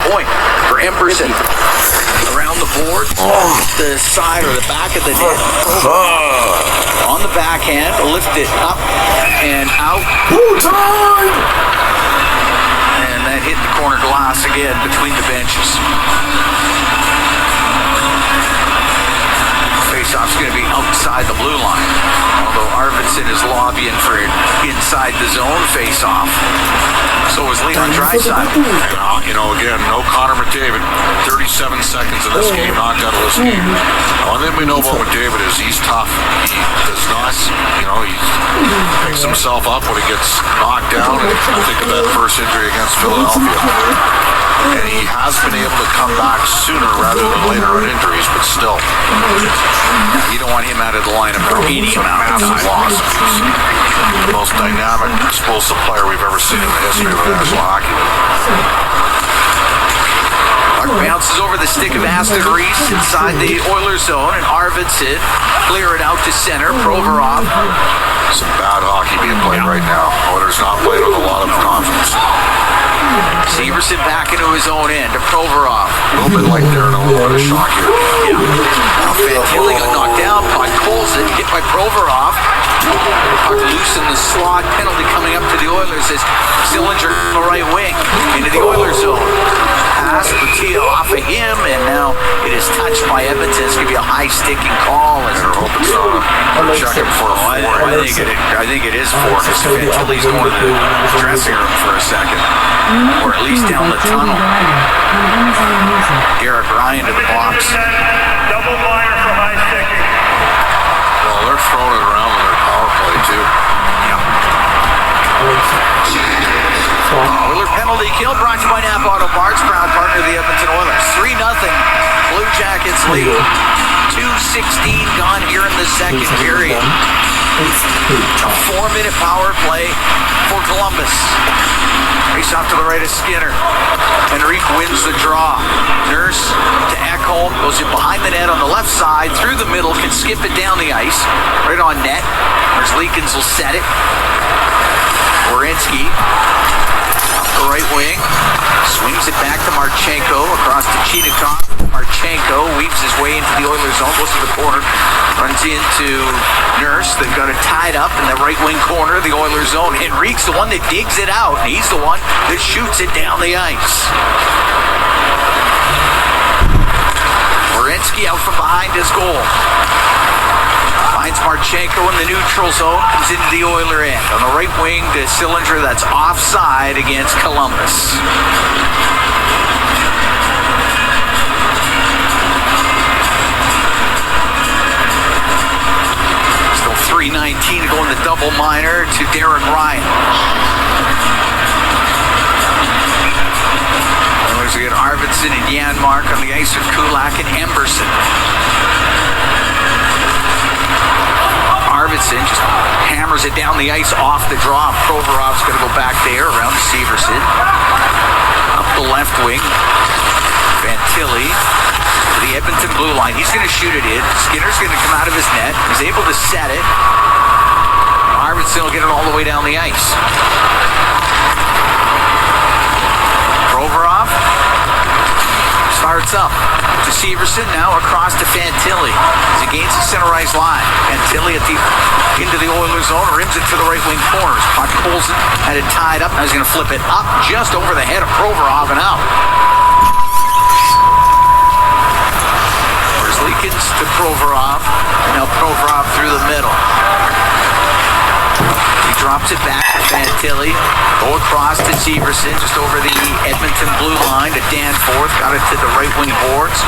point for Emberson. Around the board, the side or the back of the net. On the backhand, lift it up and out. And that hit the corner glass again between the benches. Faceoff's going to be outside the blue line. Although Arvidsson is lobbying for an inside the zone faceoff. So is Leon Draisaitl. Again, no Connor McDavid. 37 seconds in this game, knocked out of this game. One thing we know about McDavid is he's tough. He does not, he picks himself up when he gets knocked down. And I think of that first injury against Philadelphia. And he has been able to come back sooner rather than later on injuries, but still. You don't want him out of the lineup for any amount of time. Loss. He's the most dynamic, explosive player we've ever seen in the history of National Hockey League. Puck bounces over the stick of Aston Reese inside the Oilers zone, and Arvidsson clear it out to center. Provorov. Some bad hockey being played right now. Oilers not playing with a lot of confidence. Severson back into his own end to Provorov. A little bit like they're in a little bit of shock here. Yeah. Now Fantilli got knocked down. Puck pulls it, hit by Provorov. Puck loose in the slot. Penalty coming up to the Oilers as Sillinger on the right wing into the Oilers zone. Pass, Boutillo off of him, and now it is touched by Edmonton. It's going to be a high sticking call. They're hoping so. They're checking for a four. I think it is four because Fantilli's going to the dressing room for a second. Or at least down the tunnel. Eric Ryan to the box. Double minor for high sticking. Well, they're throwing it around in their power play, too. Oiler penalty kill brought to you by Napa Auto Parts, proud partner of the Edmonton Oilers. 3-0 Blue Jackets lead. 2:16 gone here in the second period. A 4-minute power play for Columbus. Face off to the right of Skinner. Henrique wins the draw. Nurse to Ekholm, goes in behind the net on the left side, through the middle, can skip it down the ice, right on net. There's Leakins will set it. Werenski, the right wing, swings it back to Marchenko, across to Chinikov. Marchenko weaves his way into the Oilers zone, goes to the corner, runs into Nurse. They've got it tied up in the right wing corner of the Oilers zone. Henrique's the one that digs it out. He's the one that shoots it down the ice. Werenski out from behind his goal. Finds Marchenko in the neutral zone, comes into the Oiler end. On the right wing to Sillinger, that's offside against Columbus. Still 3:19 to go in the double minor to Darren Ryan. Oilers get Arvidsson and Janmark on the ice with Kulak and Emberson. Arvidsson just hammers it down the ice off the draw. Provorov's going to go back there around to Severson. Up the left wing. Fantilli to the Edmonton blue line. He's going to shoot it in. Skinner's going to come out of his net. He's able to set it. Arvidsson will get it all the way down the ice. Provorov starts up to Severson, now across to Fantilli as he gains the center ice line. Fantilli into the Oilers zone, rims it to the right wing corners. Puck pulls it, had it tied up. Now he's going to flip it up just over the head of Provorov and out. There's Leakins to Provorov, and now Provorov through the middle. He drops it back to Fantilli. Go across to Severson, just over the Edmonton blue line to Danforth. Got it to the right wing boards.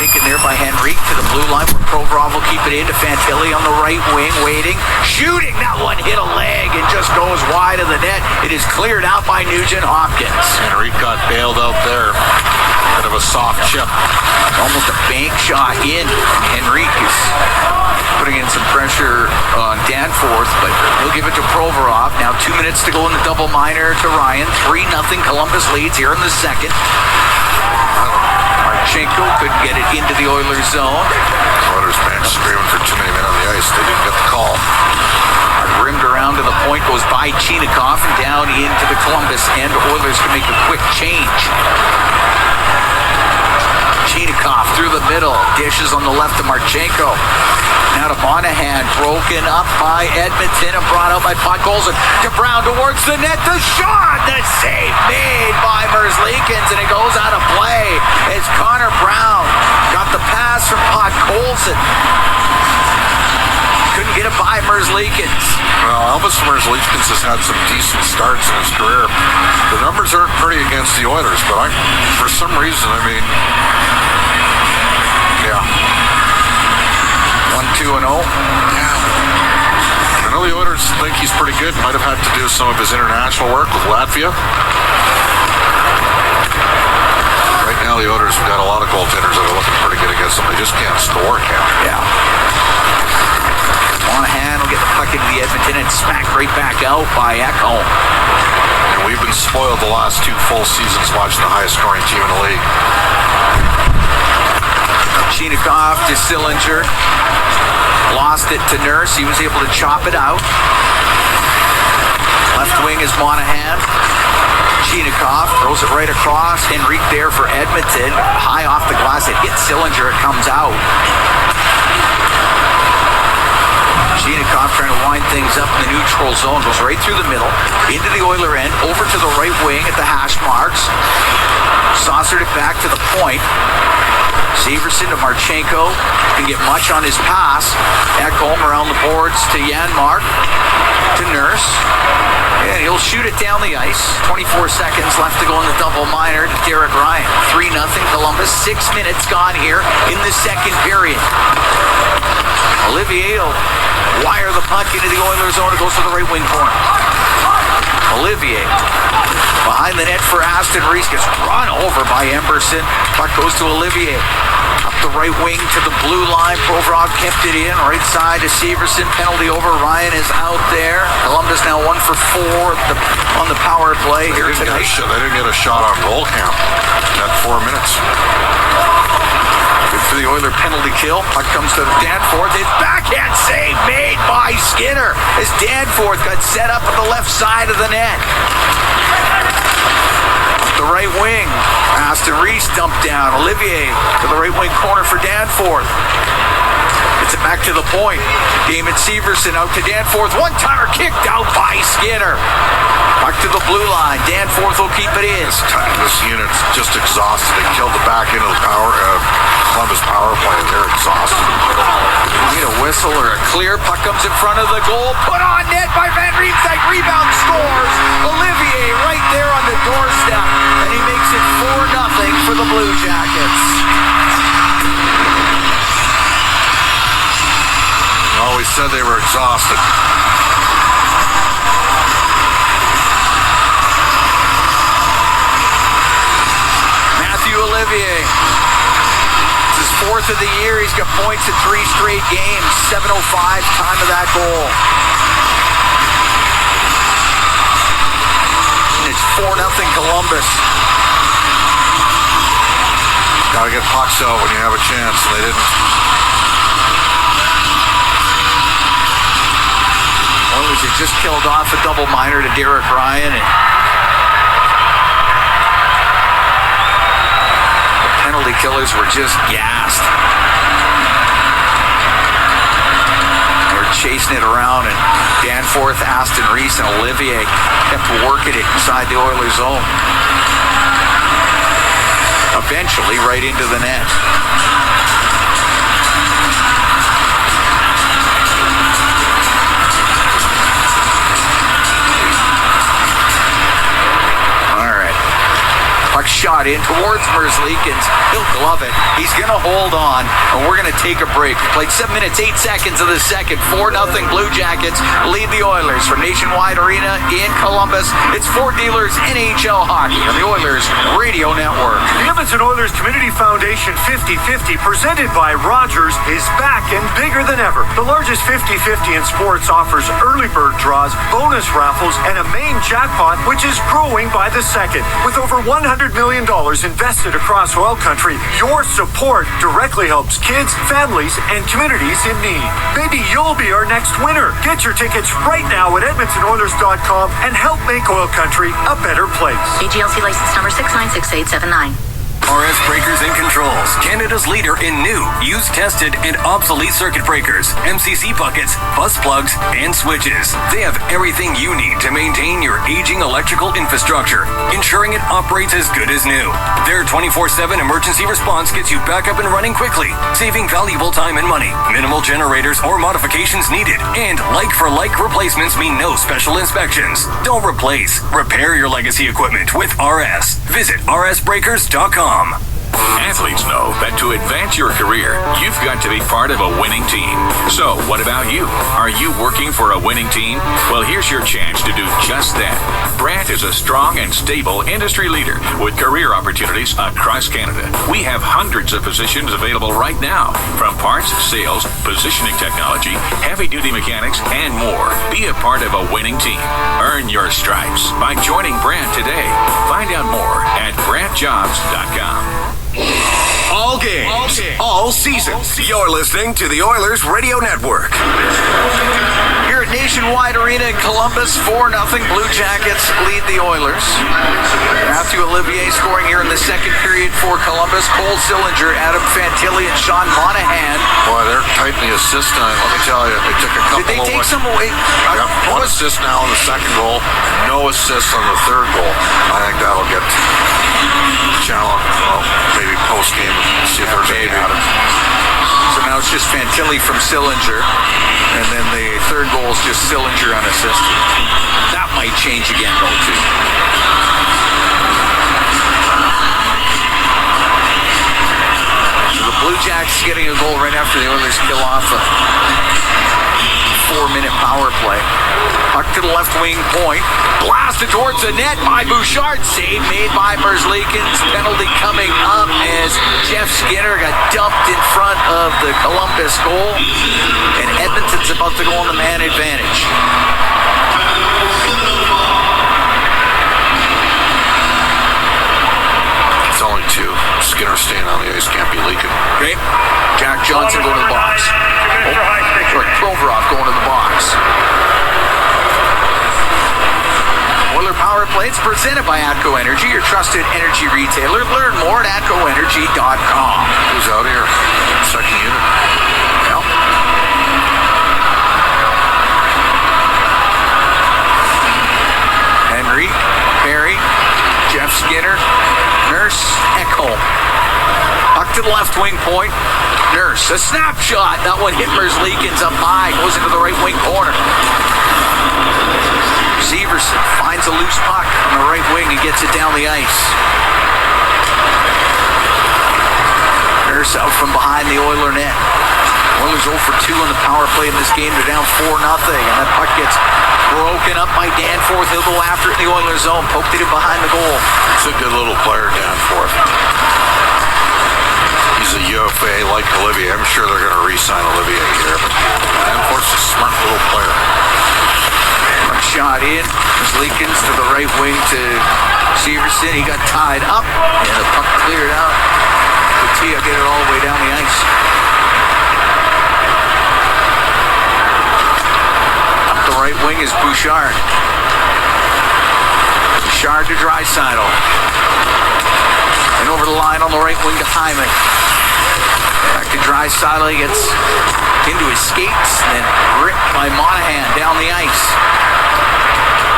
Taken there by Henrique to the blue line where Provorov will keep it in to Fantilli on the right wing, waiting, shooting. That one hit a leg and just goes wide of the net. It is cleared out by Nugent Hopkins. Henrique got bailed out there. Bit of a soft chip. Almost a bank shot in. Henrique is putting in some pressure on Danforth, but he'll give it to Provorov. Now 2 minutes to go in the double minor to Ryan. 3-0 Columbus leads here in the second. Marchenko couldn't get it into the Oilers zone. Oilers bench screaming for too many men on the ice. They didn't get the call. Rimmed around to the point, goes by Chinikov and down into the Columbus end. Oilers can make a quick change. middle. Dishes on the left to Marchenko. Now to Monahan. Broken up by Edmonton and brought out by Podkolzin. To Brown towards the net. The shot! The save made by Merzlikins, and it goes out of play. It's Connor Brown. Got the pass from Podkolzin. Couldn't get it by Merzlikins. Well, Elvis Merzlikins has had some decent starts in his career. The numbers aren't pretty against the Oilers, but for some reason, yeah. 1-2-0. Yeah. I know the Oilers think he's pretty good. Might have had to do some of his international work with Latvia. Right now, the Oilers have got a lot of goaltenders that are looking pretty good against them. They just can't score, Yeah. Monahan will get the puck into the Edmonton and smacked right back out by Ekholm. And we've been spoiled the last 2 full seasons watching the highest scoring team in the league. Chinikov to Sillinger. Lost it to Nurse. He was able to chop it out. Left wing is Monahan. Chinikov throws it right across. Henrique there for Edmonton. High off the glass. It hits Sillinger. It comes out. Chinikov trying to wind things up in the neutral zone. Goes right through the middle. Into the Oiler end. Over to the right wing at the hash marks. Saucered it back to the point. Severson to Marchenko. Can get much on his pass. Ekholm around the boards to Janmark. To Nurse. And he'll shoot it down the ice. 24 seconds left to go in the double minor to Derek Ryan. 3-0 Columbus. 6 minutes gone here in the second period. Olivier will wire the puck into the Oilers zone. It goes to the right wing corner. Olivier behind the net for Aston Reese. Gets run over by Emberson. Puck goes to Olivier. Up the right wing to the blue line. Provorov kept it in. Right side to Severson. Penalty over. Ryan is out there. Columbus now 1 for 4 on the power play here tonight. They didn't get a shot on goal count at 4 minutes. Good for the Oiler penalty kill. Puck comes to Danforth. His backhand save made by Skinner as Danforth got set up at the left side of the net. Up the right wing. Aston Reese dumped down. Olivier to the right wing corner for Danforth. Gets it back to the point. Damon Severson out to Danforth. One-timer kicked out by Skinner. Back to the blue line. Danforth will keep it in. This unit's just exhausted. They killed the back end of the Columbus power play. They're exhausted. You need a whistle or a clear. Puck comes in front of the goal. Put on net by Van Riemsdyk. Rebound scores. Olivier right there on the doorstep. And he makes it 4-0 for the Blue Jackets. Well, we said they were exhausted. Olivier. It's his 4th of the year. He's got points in 3 straight games. 7:05 time of that goal. And it's 4-0 Columbus. Gotta get pucks out when you have a chance, and they didn't. Oilers had just killed off a double minor to Derek Ryan, and penalty killers were just gassed. They were chasing it around, and Danforth, Aston Reese, and Olivier kept working it inside the Oilers zone. Eventually right into the net. Puck shot in towards Merzlikins. He'll glove it. He's going to hold on, and we're going to take a break. We played 7 minutes, 8 seconds of the second. 4-0 Blue Jackets lead the Oilers from Nationwide Arena in Columbus. It's Ford Dealers NHL Hockey on the Oilers Radio Network. The Edmonton Oilers Community Foundation 50-50, presented by Rogers, is back and bigger than ever. The largest 50-50 in sports offers early bird draws, bonus raffles, and a main jackpot, which is growing by the second. With over $100 million invested across oil country, your support directly helps kids, families, and communities in need. Maybe you'll be our next winner. Get your tickets right now at EdmontonOilers.com and help make oil country a better place. AGLC license number 696879. RS Breakers and Controls, Canada's leader in new, used, tested, and obsolete circuit breakers, MCC buckets, bus plugs, and switches. They have everything you need to maintain your aging electrical infrastructure, ensuring it operates as good as new. Their 24/7 emergency response gets you back up and running quickly, saving valuable time and money. Minimal generators or modifications needed, and like-for-like replacements mean no special inspections. Don't replace, repair your legacy equipment with RS. Visit rsbreakers.com. Athletes know that to advance your career, you've got to be part of a winning team. So, what about you? Are you working for a winning team? Well, here's your chance to do just that. Brandt is a strong and stable industry leader with career opportunities across Canada. We have hundreds of positions available right now, from parts, sales, positioning technology, heavy-duty mechanics, and more. Be a part of a winning team. Earn your stripes by joining Brandt today. Find out more at BrandtJobs.com. All games, all season. You're listening to the Oilers Radio Network. Here at Nationwide Arena in Columbus, 4-0 Blue Jackets lead the Oilers. Matthew Olivier scoring here in the second period for Columbus. Cole Sillinger, Adam Fantilli, and Sean Monahan. Boy, they're tight in the assist line. Let me tell you, they took a couple. Did they take some away? Yep, one assist now on the second goal, no assists on the third goal. I think that'll get challenged. Well, maybe post game, see if there's any out of it. So now it's just Fantilli from Sillinger, and then the third goal is just Sillinger unassisted. That might change again, though, too. So the Blue Jackets getting a goal right after the Oilers kill off a 4-minute power play. Puck to the left wing point. Blasted towards the net by Bouchard. Save made by Merzlikins. Penalty coming up as Jeff Skinner got dumped in front of the Columbus goal. And Edmonton's about to go on the man advantage. It's only two. Skinner staying on the ice, can't be leaking. Okay. Jack Johnson going to the box. Sorry, Provorov going to the box. Oiler Power Play is presented by ATCO Energy, your trusted energy retailer. Learn more at atcoenergy.com. Who's out here? Second unit. Well, Henry, Perry, Jeff Skinner, Nurse, Ekholm. Puck to the left wing point. Nurse, a snapshot. That one hit Merzlikins up high. Goes into the right wing corner. Severson finds a loose puck on the right wing and gets it down the ice. Nurse out from behind the Oiler net. Oilers 0 for 2 on the power play in this game. They're down 4-0. And that puck gets broken up by Danforth. He'll go after it in the Oilers zone. Poked it in behind the goal. It's a good little player, Danforth. He's a UFA like Olivier. I'm sure they're going to re-sign Olivier here. But Danforth's a smart little player. Shot in. Merzlikins to the right wing to Severson. He got tied up. And the puck cleared out. Lucia get it all the way down the ice. Up the right wing is Bouchard. Bouchard to Draisaitl. And over the line on the right wing to Hyman. Back to Draisaitl. He gets into his skates and then ripped by Monahan down the ice.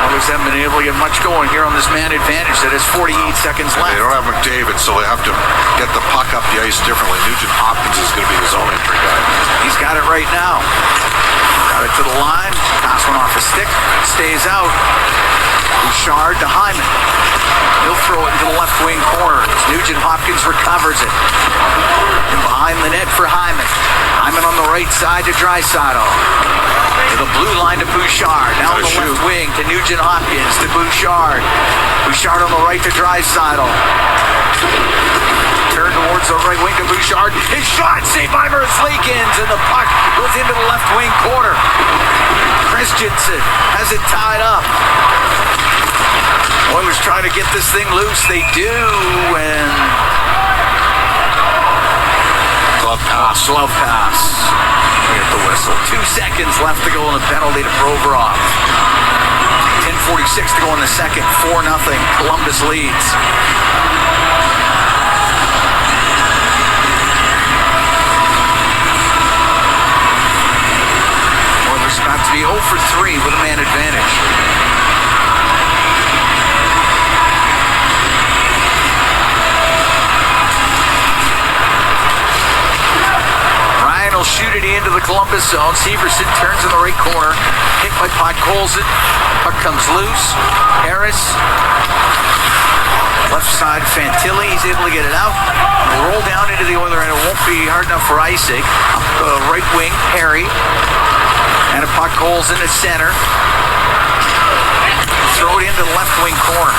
Oilers haven't been able to get much going here on this man advantage that has 48 seconds left. They don't have McDavid, so they have to get the puck up the ice differently. Nugent Hopkins is going to be his own entry guy. He's got it right now. Got it to the line. Pass one off his stick. Stays out. Bouchard to Hyman. He'll throw it into the left wing corner. Nugent Hopkins recovers it. And behind the net for Hyman. Hyman on the right side to Draisaitl. To the blue line to Bouchard. Now on the left wing to Nugent Hopkins to Bouchard. Bouchard on the right to Draisaitl. Turn towards the right wing to Bouchard. His shot saved by Merzlikins. And the puck goes into the left wing corner. Christensen has it tied up. Oilers trying to get this thing loose. They do. And Glove pass. Glove pass. Get the whistle. 2 seconds left to go on the penalty to Provorov. 10:46 to go in the second. 4-0. Columbus leads. for 3 with a man advantage. Ryan will shoot it into the Columbus zone. Severson turns in the right corner. Hit by Podkolzin. Puck comes loose. Harris. Left side, Fantilli. He's able to get it out. Roll down into the Oiler end. It won't be hard enough for Isaac. Up the right wing, Perry. And a Podkolzin at center. Throw it into the left wing corner.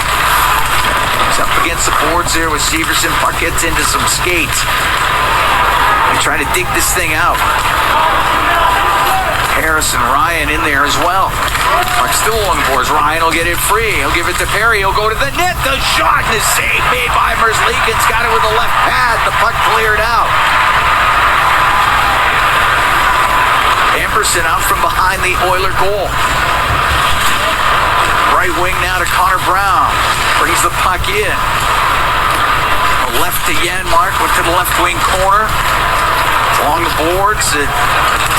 He's up against the boards there with Severson. Puck gets into some skates. They try to dig this thing out. Harris and Ryan in there as well. Puck still along the boards. Ryan will get it free. He'll give it to Perry. He'll go to the net. The shot and the save made by Merzlikins. Got it with the left pad. The puck cleared out. Amberson out from behind the Oiler goal. Right wing now to Connor Brown. Brings the puck in. Left to Janmark. Went to the left wing corner. Along the boards.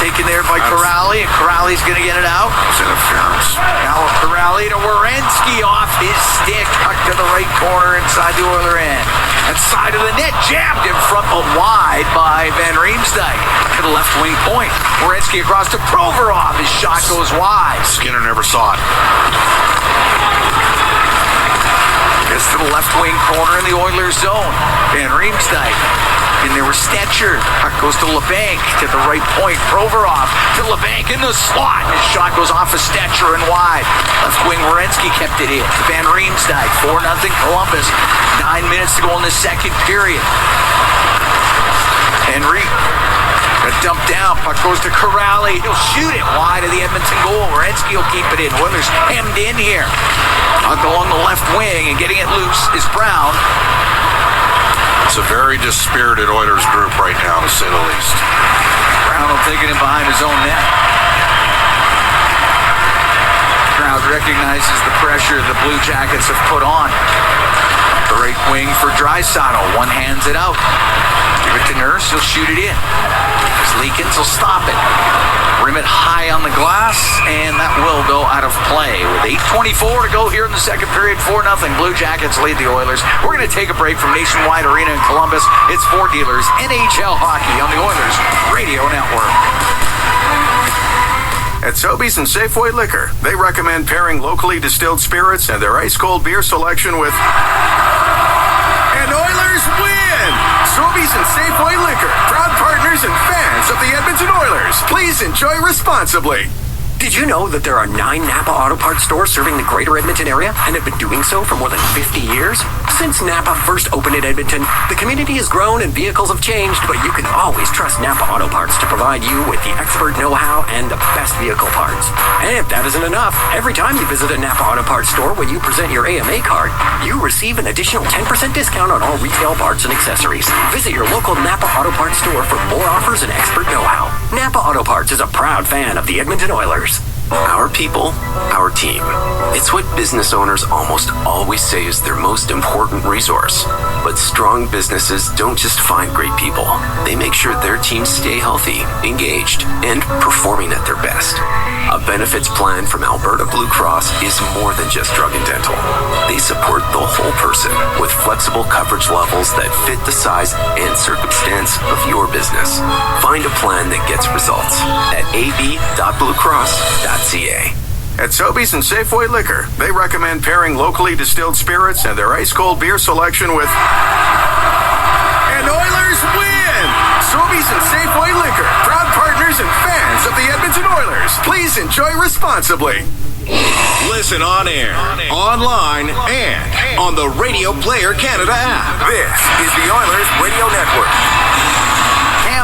Taken there by Corrali. And Corrali's going to get it out. It's interference. Now Corrali to Werenski off his stick. Puck to the right corner inside the Oiler end. That side of the net jammed in front but wide by Van Riemsdyk. To the left wing point. Werenski across to Provorov. His shot goes wide. Skinner never saw it. Gets to the left wing corner in the Oilers zone. Van Riemsdyk. And there was Stetcher. Puck goes to LeBanc to the right point. Provorov to LeBanc in the slot. His shot goes off of Stetcher and wide. Left wing Werenski kept it in. To Van Riemsdyk. 4-0 Columbus. 9 minutes to go in the second period. Henry. Got dumped down. Puck goes to Corrali. He'll shoot it wide of the Edmonton goal. Werenski will keep it in. Oilers hemmed in here. Puck along the left wing and getting it loose is Brown. It's a very dispirited Oilers group right now, to say the least. Brown will take it in behind his own net. Crowd recognizes the pressure the Bluejackets have put on. The right wing for Draisaitl. One hands it out. Give it to Nurse. He'll shoot it in. Leakins will stop it. Rim it high on the glass, and that will go out of play. With 8:24 to go here in the second period, 4-0. Blue Jackets lead the Oilers. We're going to take a break from Nationwide Arena in Columbus. It's For Dealers NHL Hockey on the Oilers Radio Network. At Sobeys and Safeway Liquor, they recommend pairing locally distilled spirits and their ice-cold beer selection with... And Oilers win! Sobeys and Safeway Liquor, proud partners and fans of the Edmonton Oilers. Please enjoy responsibly. Did you know that there are 9 Napa Auto Parts stores serving the greater Edmonton area and have been doing so for more than 50 years? Since Napa first opened in Edmonton, the community has grown and vehicles have changed, but you can always trust Napa Auto Parts to provide you with the expert know-how and the best vehicle parts. And if that isn't enough, every time you visit a Napa Auto Parts store when you present your AMA card, you receive an additional 10% discount on all retail parts and accessories. Visit your local Napa Auto Parts store for more offers and expert know-how. Napa Auto Parts is a proud fan of the Edmonton Oilers. Our people, our team. It's what business owners almost always say is their most important resource. But strong businesses don't just find great people. They make sure their teams stay healthy, engaged, and performing at their best. A benefits plan from Alberta Blue Cross is more than just drug and dental. They support the whole person with flexible coverage levels that fit the size and circumstance of your business. Find a plan that gets results at ab.bluecross.ca. At Sobeys and Safeway Liquor, they recommend pairing locally distilled spirits and their ice-cold beer selection with... And Oilers win! Sobeys and Safeway Liquor, proud partners and fans of the Edmonton Oilers. Please enjoy responsibly. Listen on air, online, and on the Radio Player Canada app. This is the Oilers Radio Network.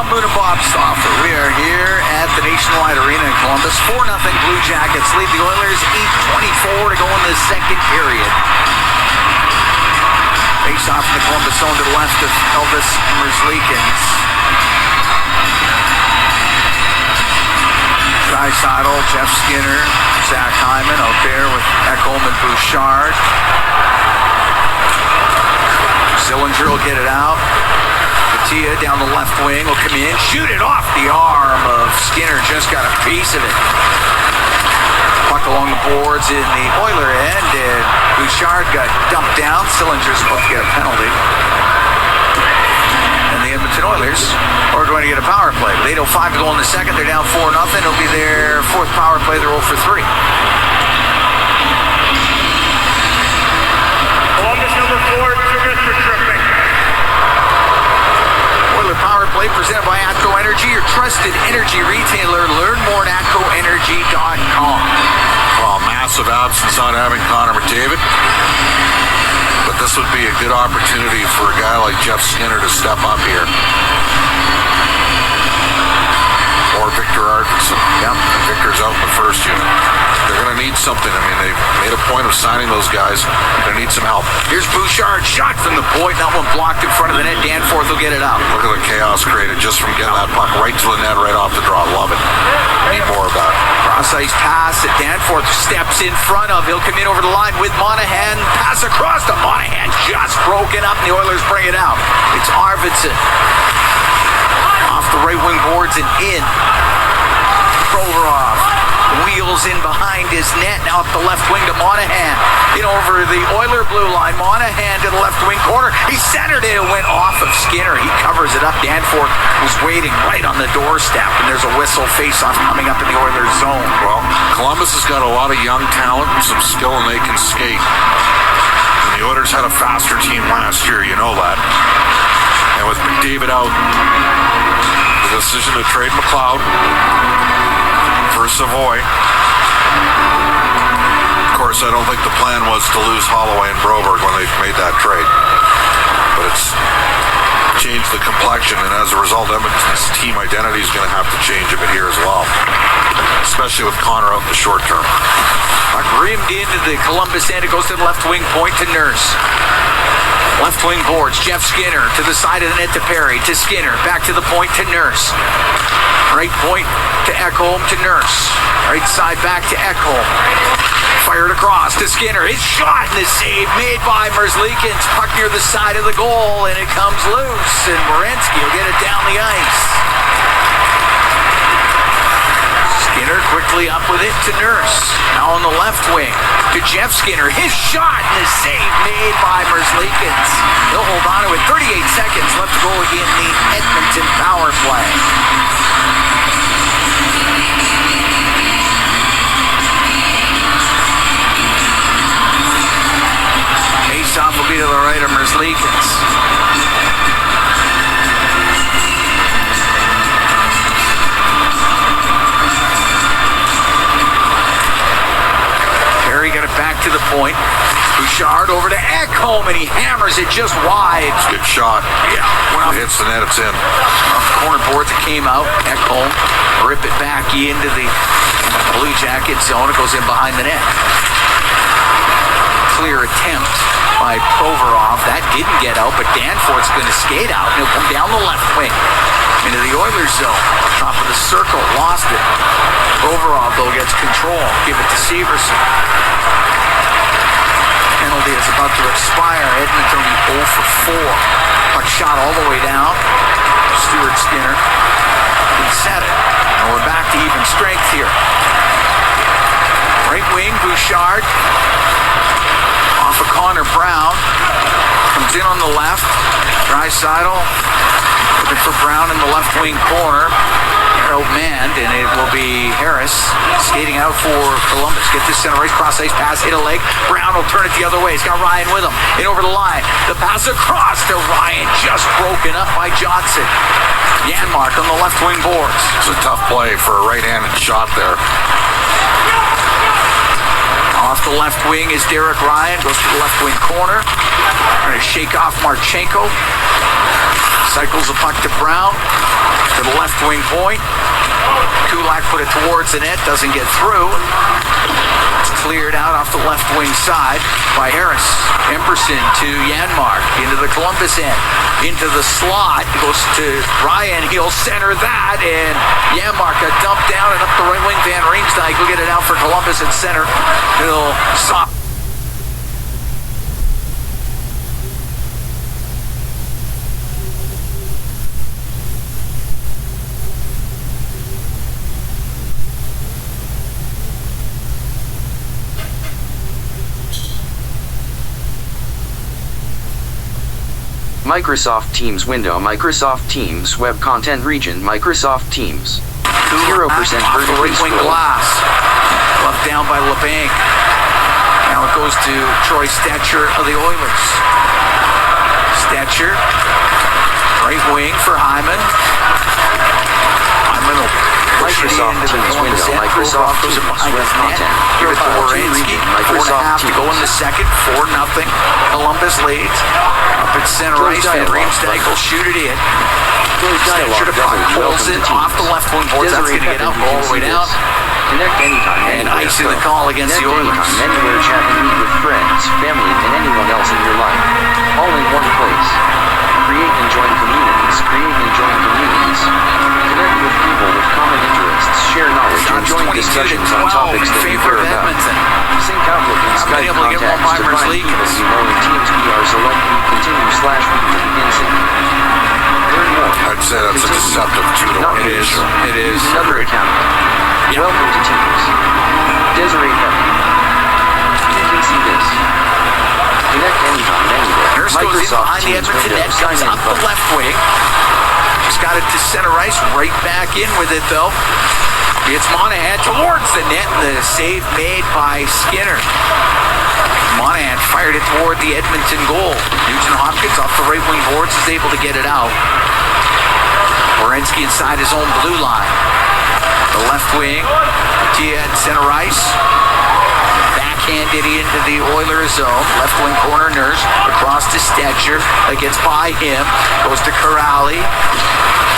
Moon and Bob Stauffer. We are here at the Nationwide Arena in Columbus. 4-0 Blue Jackets lead the Oilers. 8:24 to go in the second period. Face off in the Columbus zone to the left of Elvis Merzlikins. Draisaitl, Jeff Skinner, Zach Hyman out there with Ekholm and Bouchard. Sillinger will get it out. Tia down the left wing will come in, shoot it off the arm of Skinner, just got a piece of it. Puck along the boards in the Oiler end, and Bouchard got dumped down. Sillinger's about to get a penalty. And the Edmonton Oilers are going to get a power play. With 8:05 to go in the second, they're down 4-0. It'll be their fourth power play. They're 0 for 3. Columbus number 4, Mr. Tripping. Oiler power play presented by Atco Energy, your trusted energy retailer. Learn more at AtcoEnergy.com. Well, massive absence not having Connor McDavid. But this would be a good opportunity for a guy like Jeff Skinner to step up here. Or Victor Arvidsson. Yep. Victor's out in the first unit. They're going to need something. I mean, they've made a point of signing those guys. They're going to need some help. Here's Bouchard, shot from the point. That one blocked in front of the net. Danforth will get it out. Look at the chaos created just from getting that puck right to the net, right off the draw. Love it. Need more of that. Cross-ice pass that Danforth steps in front of. He'll come in over the line with Monahan. Pass across to Monahan. Just broken up, and the Oilers bring it out. It's Arvidsson. Off the right wing boards and in. Provorov wheels in behind his net. Now up the left wing to Monahan. In over the Oiler blue line. Monahan to the left wing corner. He centered it and went off of Skinner. He covers it up. Danforth was waiting right on the doorstep, and there's a whistle face-off coming up in the Oilers zone. Well, Columbus has got a lot of young talent and some skill, and they can skate. And the Oilers had a faster team last year, you know that. And with McDavid out, the decision to trade McLeod for Savoy. Of course, I don't think the plan was to lose Holloway and Broberg when they made that trade. But it's changed the complexion, and as a result, Edmonton's team identity is going to have to change a bit here as well. Especially with Connor out in the short term. Rimmed into the Columbus end. It goes to the left wing point to Nurse. Left wing boards. Jeff Skinner to the side of the net to Perry. To Skinner. Back to the point to Nurse. Right point to Ekholm to Nurse. Right side back to Ekholm. Fired across to Skinner. His shot and the save made by Merzlikins. Puck near the side of the goal, and it comes loose. And Werenski will get it down the ice. Skinner quickly up with it to Nurse. Now on the left wing to Jeff Skinner. His shot and the save made by Merzlikins. He'll hold on to it. 38 seconds left to go in the Edmonton power play. Face-off will be to the right of Merzlikins. Perry got it back to the point. Bouchard over to Ekholm, and he hammers it just wide. It's a good shot. Yeah. When it hits the net, it's in. Off the corner boards, it came out. Ekholm rip it back into the Bluejackets zone. It goes in behind the net. Clear attempt by Provorov. That didn't get out, but Danforth's going to skate out, and he'll come down the left wing into the Oilers zone. Top of the circle, lost it. Provorov, though, gets control. Give it to Severson. Penalty is about to expire. Edmonton 0 for 4. Puck shot all the way down. Stuart Skinner. He set it. And we're back to even strength here. Right wing, Bouchard. Off of Connor Brown. Comes in on the left. Draisaitl looking for Brown in the left wing corner. They're outmanned, and it will be Harris skating out for Columbus. Get this center race, cross ice pass, hit a leg. Brown will turn it the other way. He's got Ryan with him. In over the line. The pass across to Ryan, just broken up by Johnson. Janmark on the left wing boards. It's a tough play for a right-handed shot there. Off the left wing is Derek Ryan. Goes to the left wing corner. Trying to shake off Marchenko. Cycles the puck to Brown. To the left wing point. Kulak put it towards the net. Doesn't get through. It's cleared out off the left wing side by Harris. Emerson to Janmark. Into the Columbus end. Into the slot. It goes to Ryan. He'll center that. And Janmark got dumped down and up the right wing. Van Riemsdyk will get it out for Columbus at center. He'll stop. Microsoft Teams window, Microsoft Teams web content region, Microsoft Teams. 0% off the vertically right wing scroll. glass. Left down by LeBanc. Now it goes to Troy Stetcher of the Oilers. Stetcher, right wing for Hyman. Hyman will push it Microsoft into the Teams Columbus window, end. Microsoft Goes Teams behind web his net. content. Give it to Profile 2 Wierenski. region, 4.5 to go in the second. 4-0. Columbus leads. Up at center Close ice. Van dialogue Riemsdyk will shoot it in. Close dialogue Stetcher to puck. button. Pulls Welcome it to off the Teams. left wing boards. That's Desiree going to get Pepin, out you all can the way see down. this. Connect anytime, And anywhere. ice in the call against Connect the Oilers. anytime, anywhere, chat and meet with friends, family, and anyone else in your life. All in one place. Create and join communities. Create and join communities. Connect with people with common interests. Share knowledge and Shots join 22 to discussions on 12 topics in that you favor care of about. Edmonton. Sync Outlook and Haven't been Skype able to get more contacts to Weimers find league. people you know in Teams PR select we continue / we to begin syncing. Learn more. I'd say that's a deceptive 2 to Not 1 It is. ratio. It is. Use another account. Welcome to Teams. Desiree Pepin. You can see this. Connect anytime, anywhere. Nurse goes in Microsoft behind the Teams Edmonton window. net, Sign comes in up the button. left wing. Just got it to center ice, right back in with it though. It's Monahan towards the net, and the save made by Skinner. Monahan fired it toward the Edmonton goal. Nugent Hopkins off the right wing boards is able to get it out. Wierenski inside his own blue line. The left wing, Tia at center ice. Backhanded into the Oilers zone. Left wing corner, Nurse. Across to Stetcher. That gets by him. Goes to Corrali.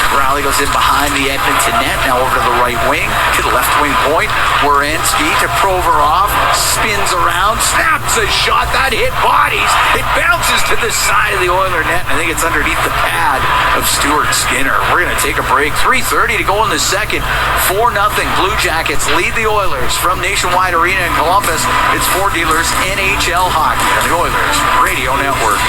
Corrali goes in behind the Edmonton net. Now over to the right wing. To the left wing point. Wierenski to Provorov. Spins around. Snaps a shot. That hit bodies. It bounces to the side of the Oiler net. I think it's underneath the pad of Stuart Skinner. We're going to take a break. 3:30 to go in the second. 4-0. Blue Jackets lead the Oilers from Nationwide Arena in Columbus. It's Ford Dealers NHL Hockey on the Oilers Radio Network.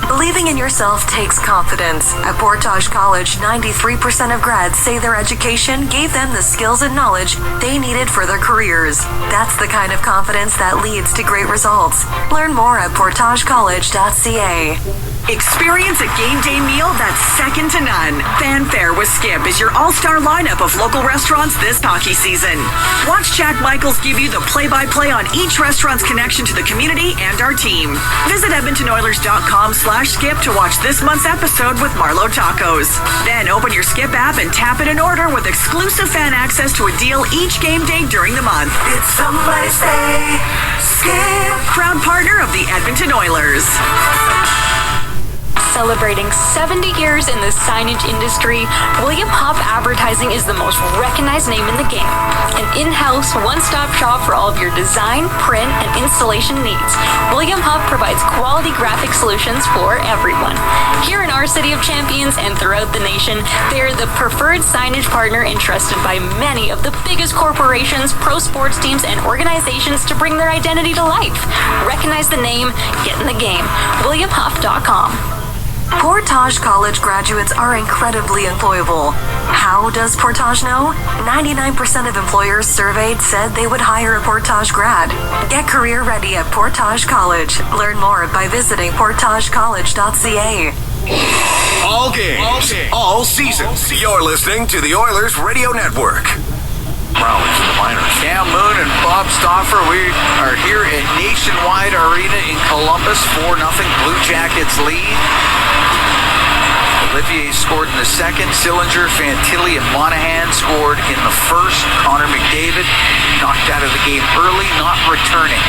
Believing in yourself takes confidence. At Portage College, 93% of grads say their education gave them the skills and knowledge they needed for their careers. That's the kind of confidence that leads to great results. Learn more at portagecollege.ca. Experience a game day meal that's second to none. Fanfare with Skip is your all-star lineup of local restaurants this hockey season. Watch Jack Michaels give you the play-by-play on each restaurant's connection to the community and our team. Visit EdmontonOilers.com/skip to watch this month's episode with Marlo Tacos. Then open your Skip app and tap it in order with exclusive fan access to a deal each game day during the month. It's somebody say Skip. Proud partner of the Edmonton Oilers. Celebrating 70 years in the signage industry, William Huff Advertising is the most recognized name in the game. An in-house, one-stop shop for all of your design, print, and installation needs. William Huff provides quality graphic solutions for everyone. Here in our City of Champions and throughout the nation, they are the preferred signage partner entrusted by many of the biggest corporations, pro sports teams, and organizations to bring their identity to life. Recognize the name, get in the game. WilliamHuff.com. Portage College graduates are incredibly employable. How does Portage know? 99% of employers surveyed said they would hire a Portage grad. Get career ready at Portage College. Learn more by visiting portagecollege.ca. All games, all seasons. You're listening to the Oilers Radio Network. Browns in the minors. Cam Moon and Bob Stauffer, we are here at Nationwide Arena in Columbus. 4-0 Blue Jackets lead. Olivier scored in the second. Sillinger, Fantilli, and Monahan scored in the first. Connor McDavid knocked out of the game early, not returning.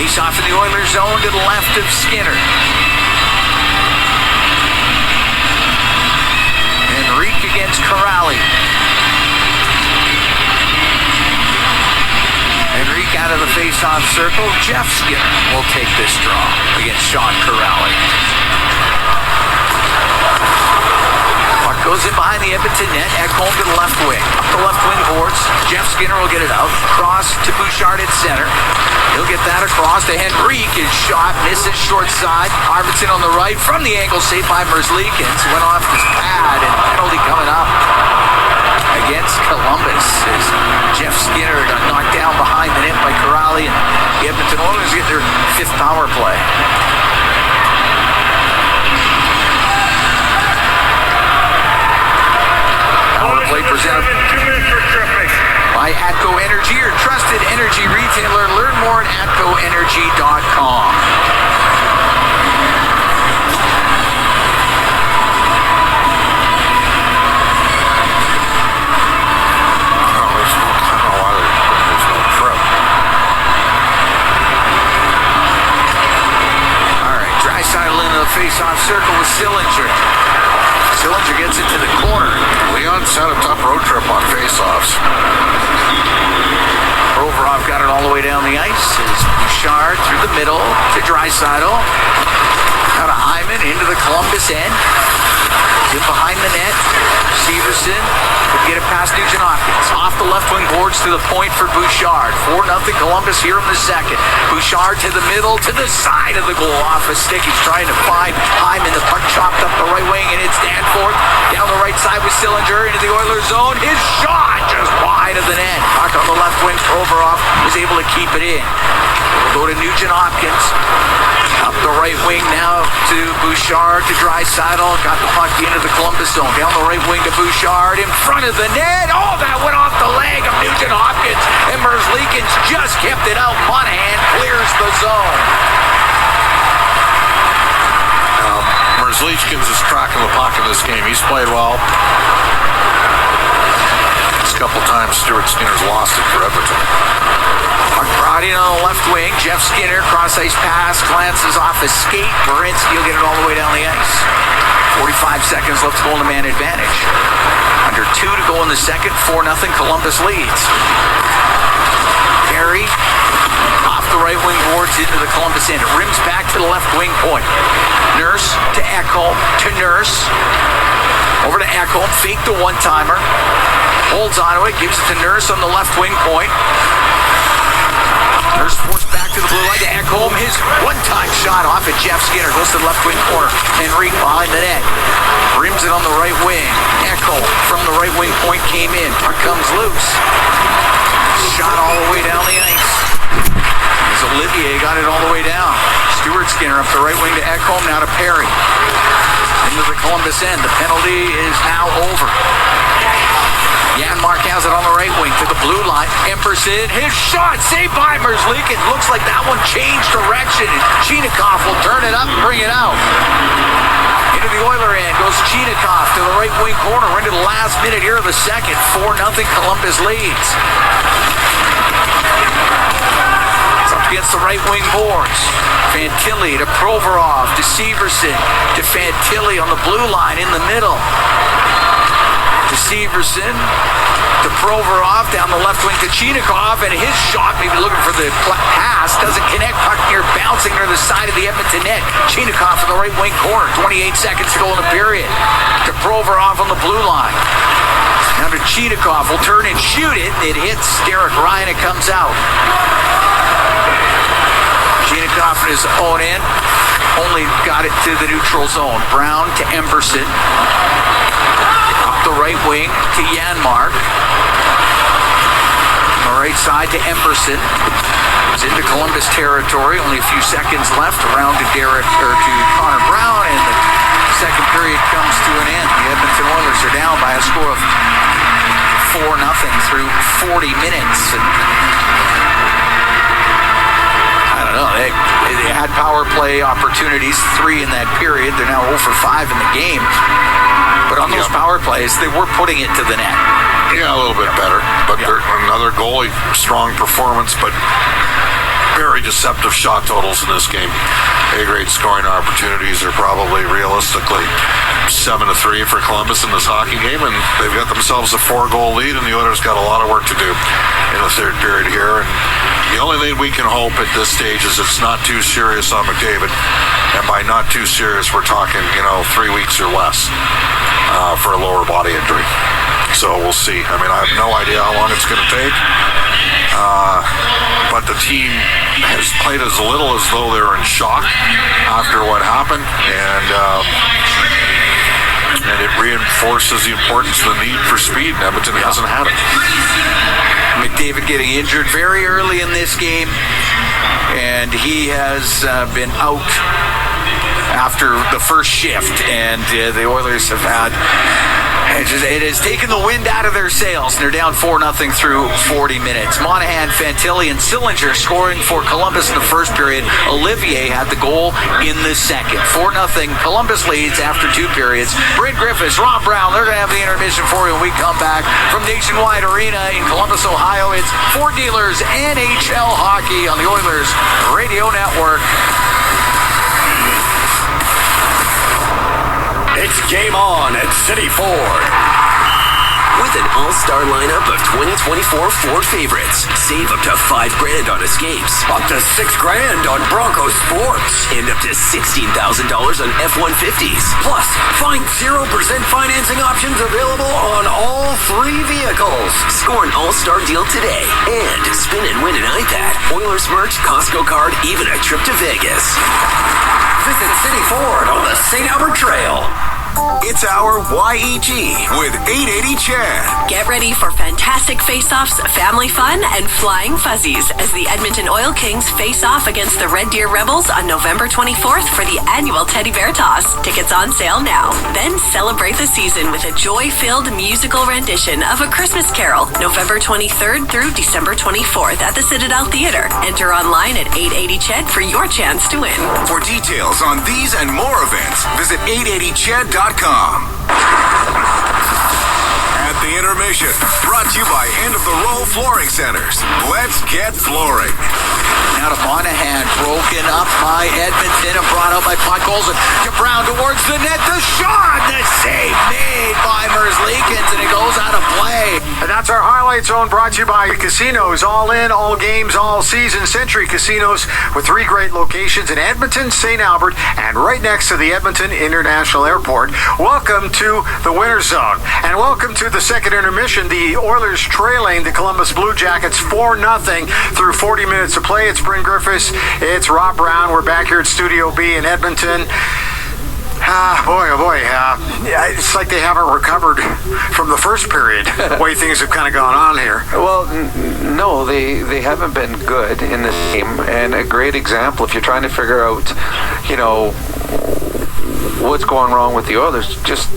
Face off in the Oilers zone to the left of Skinner. Enrique against Corrali. Enrique out of the face-off circle. Jeff Skinner will take this draw against Sean Corrali. Puck goes in behind the Edmonton net. Ekholm to the left wing. Up the left wing boards. Jeff Skinner will get it out. Cross to Bouchard at center. He'll get that across to Henrique. His shot misses short side. Arvidsson on the right from the angle, saved by Merzlikins. Went off his pad and penalty coming up against Columbus as Jeff Skinner got knocked down behind the net by Corrali and Edmonton Oilers get their 5th power play. Power play presented by Atco Energy, your trusted energy retailer. Learn more at atcoenergy.com. Face-off circle with Sillinger. Sillinger gets it to the corner. Leon's had a tough road trip on face-offs. Provorov got it all the way down the ice. As Bouchard through the middle to Draisaitl. Out of Hyman into the Columbus end. In behind the net. Severson could get it past Nugent-Hopkins. Off the left wing boards to the point for Bouchard. 4-0 Columbus here in the second. Bouchard to the middle, to the side of the goal. Off a stick. He's trying to find Hyman. The puck chopped up the right wing, and it's Danforth down the right side with Sillinger into the Oilers zone. His shot just wide of the net. Puck on the left wing. Provorov was able to keep it in. We'll go to Nugent-Hopkins. Up the right wing now to Bouchard, to Draisaitl. Got the puck into the Columbus zone. Down the right wing to Bouchard. In front of the net. Oh, that went off the leg of Nugent-Hopkins. And Merzlikins just kept it out. Monahan clears the zone. Merzlikins is tracking the puck in this game. He's played well. This couple times Stuart Skinner's lost it for Edmonton. Puck brought in on the left wing. Jeff Skinner, cross-ice pass, glances off his skate. Werenski will get it all the way down the ice. 45 seconds left to go in the man advantage. Under 2 to go in the second. 4-0 Columbus leads. Perry off the right wing boards into the Columbus end. It rims back to the left wing point. Nurse to Ekholm, to Nurse. Over to Ekholm, fake the one-timer. Holds onto it, gives it to Nurse on the left wing point. Nurse forced back to the blue line to Ekholm. His one-time shot off at Jeff Skinner. Goes to the left wing corner. Henrique behind the net. Rims it on the right wing. Ekholm from the right wing point came in. Puck comes loose. Shot all the way down the ice. As Olivier got it all the way down. Stuart Skinner up the right wing to Ekholm. Now to Perry. Into the Columbus end. The penalty is now over. Janmark has it on the right wing to the blue line. Emberson, his shot, saved by Merzlikins. Looks like that one changed direction. And Chinakhov will turn it up and bring it out. Into the Oiler end goes Chinakhov to the right wing corner. We're into the last minute here of the second. 4-0 Columbus leads. It's up against the right wing boards. Fantilli to Provorov to Severson to Fantilli on the blue line in the middle. To Severson, to Provorov, down the left wing to Chinakhov, and his shot, maybe looking for the pass, doesn't connect. Puck near bouncing near the side of the Edmonton net. Chinakhov in the right wing corner, 28 seconds to go in the period. To Provorov on the blue line. Now to Chinakhov, will turn and shoot it. It hits Derek Ryan, it comes out. Chinakhov in his own end, only got it to the neutral zone. Brown to Emberson. The right wing to Janmark. The right side to Emberson. It's into Columbus territory. Only a few seconds left. Around to Connor Brown, and the second period comes to an end. The Edmonton Oilers are down by a score of 4-0 through 40 minutes. And I don't know. They had power play opportunities, 3 in that period. They're now 0 for 5 in the game. But on those power plays, they were putting it to the net. Yeah, a little bit better. But another goalie, strong performance, but very deceptive shot totals in this game. A-grade scoring opportunities are probably realistically 7-3 for Columbus in this hockey game, and they've got themselves a 4-goal lead, and the Oilers got a lot of work to do in the third period here. And the only thing we can hope at this stage is it's not too serious on McDavid. And by not too serious, we're talking, 3 weeks or less for a lower body injury. So we'll see. I mean, I have no idea how long it's going to take. But the team has played as little as though they're in shock after what happened. And it reinforces the importance of the need for speed. Edmonton hasn't had it. McDavid getting injured very early in this game. and he has been out after the first shift, and the Oilers have had it has taken the wind out of their sails. They're down 4-0 through 40 minutes. Monahan, Fantilli, and Sillinger scoring for Columbus in the first period. Olivier had the goal in the second. 4-0. Columbus leads after 2 periods. Brent Griffiths, Rob Brown, they're going to have the intermission for you when we come back from Nationwide Arena in Columbus, Ohio. It's Ford Dealers NHL Hockey on the Oilers Radio Network. It's game on at City Ford. With an all-star lineup of 2024 Ford favorites, save up to $5,000 on Escapes, Up to $6,000 on Bronco Sports. and up to $16,000 on F-150s. Plus, find 0% financing options available on all 3 vehicles. Score an all-star deal today and spin and win an iPad, Oilers merch, Costco card, even a trip to Vegas. Visit City Ford on the St. Albert Trail. It's our YEG with 880 Chad. Get ready for fantastic face-offs, family fun, and flying fuzzies as the Edmonton Oil Kings face off against the Red Deer Rebels on November 24th for the annual Teddy Bear Toss. Tickets on sale now. Then celebrate the season with a joy-filled musical rendition of A Christmas Carol, November 23rd through December 24th at the Citadel Theater. Enter online at 880ched for your chance to win. For details on these and more events, visit 880ched.com. At the intermission, brought to you by End of the Row Flooring Centers. Let's get flooring. Now to Monahan, broken up by Edmonton and brought out by Podkolzin. To Brown towards the net, the shot, the save made by Merzlikins, and it goes out of play. And that's our highlight zone, brought to you by Casinos. All in, all games, all season. Century Casinos with 3 great locations in Edmonton, St. Albert, and right next to the Edmonton International Airport. Welcome to the Winter Zone, and welcome to the second intermission. The Oilers trailing the Columbus Bluejackets 4-0 through 40 minutes of play. It's Brent Griffiths. It's Rob Brown. We're back here at Studio B in Edmonton. It's like they haven't recovered from the first period, the way things have kind of gone on here. Well, no, they haven't been good in this game, and a great example, if you're trying to figure out, what's going wrong with the Oilers, just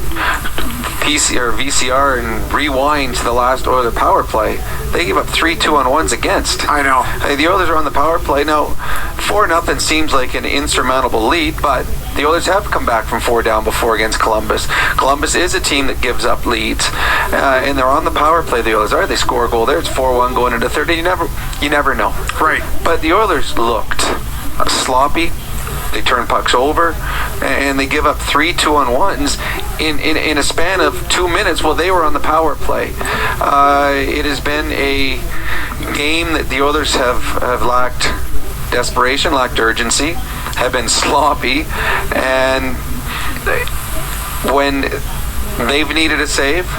VCR and rewind to the last Oiler power play. They gave up 3 2-on-1s against. I know. The Oilers are on the power play now. 4-0 seems like an insurmountable lead, but the Oilers have come back from 4 down before against Columbus. Columbus is a team that gives up leads, and they're on the power play. The Oilers are. They score a goal there. It's 4-1 going into third. You never know. Right. But the Oilers looked sloppy. They turn pucks over, and they give up 3 2-on-1s in a span of 2 minutes while they were on the power play. It has been a game that the Oilers have lacked desperation, lacked urgency, have been sloppy, and when they've needed a save,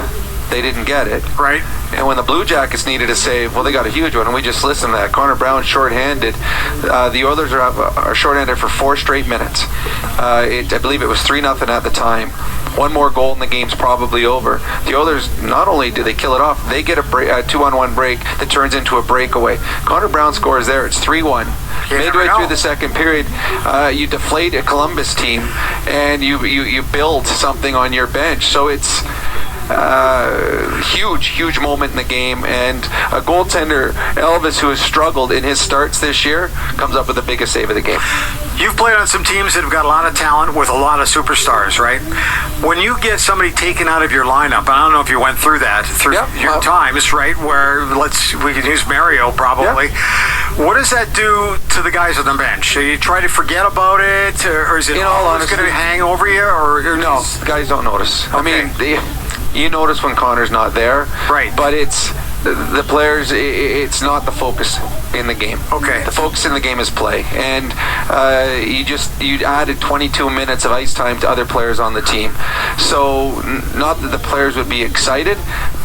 they didn't get it. Right. And when the Blue Jackets needed a save, well, they got a huge one, and we just listened to that. Connor Brown shorthanded. The Oilers are shorthanded for 4 straight minutes. I believe it was 3-0 at the time. One more goal and the game's probably over. The Oilers, not only do they kill it off, they get a 2-on-1 break that turns into a breakaway. Connor Brown scores there. It's 3-1. Midway through the second period, you deflate a Columbus team, and you build something on your bench. So it's huge moment in the game, and a goaltender, Elvis, who has struggled in his starts this year, comes up with the biggest save of the game. You've played on some teams that have got a lot of talent with a lot of superstars, right? When you get somebody taken out of your lineup, I don't know if you went through that your times, right? Where we can use Mario probably. Yep. What does that do to the guys on the bench? So you try to forget about it, or is it always going to hang over you? Or no, guys don't notice. Okay. I mean, you notice when Connor's not there, right? But it's the players. It's not the focus in the game. Okay. The focus in the game is play, and you added 22 minutes of ice time to other players on the team. So not that the players would be excited,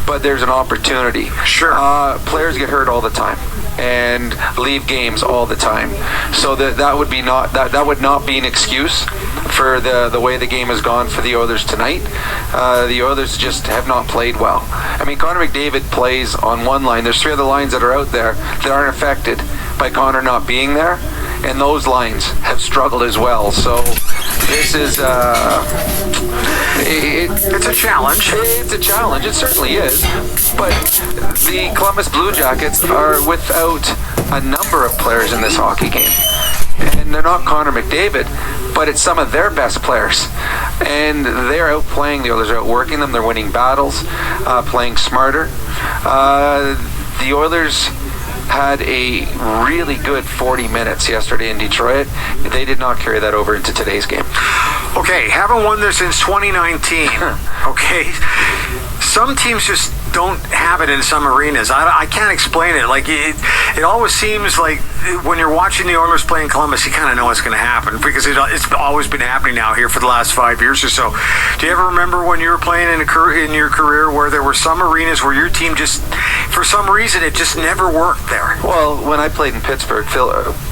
but there's an opportunity. Sure. Players get hurt all the time and leave games all the time. So that would not be an excuse for the way the game has gone for the Oilers tonight. The Oilers just have not played well. I mean, Connor McDavid plays on one line. There's 3 other lines that are out there that aren't affected by Connor not being there, and those lines have struggled as well. So this is it's a challenge. It's a challenge. It certainly is. But the Columbus Blue Jackets are without a number of players in this hockey game. And they're not Connor McDavid, but it's some of their best players. And they're outplaying the Oilers, are outworking them. They're winning battles, playing smarter. The Oilers had a really good 40 minutes yesterday in Detroit. They did not carry that over into today's game. Okay, haven't won there since 2019. Okay, some teams just don't have it in some arenas. I can't explain it. Like it always seems like when you're watching the Oilers play in Columbus, you kind of know what's going to happen because it's always been happening now here for the last 5 years or so. Do you ever remember when you were playing in your career where there were some arenas where your team just, for some reason, it just never worked there? Well, when I played in Pittsburgh,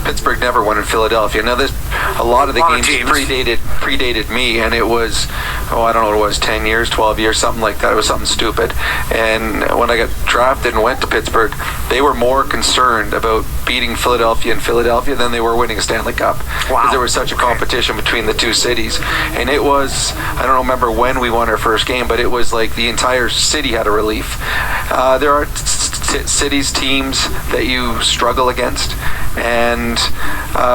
Pittsburgh never won in Philadelphia. Now, a lot of the games predated me, and it was, I don't know what it was, 10 years, 12 years, something like that. It was something stupid. And when I got drafted and went to Pittsburgh, they were more concerned about beating Philadelphia in Philadelphia than they were winning a Stanley Cup. Wow. Because there was such a competition between the two cities. And it was, I don't remember when we won our first game, but it was like the entire city had a relief. There are cities, teams that you struggle against, and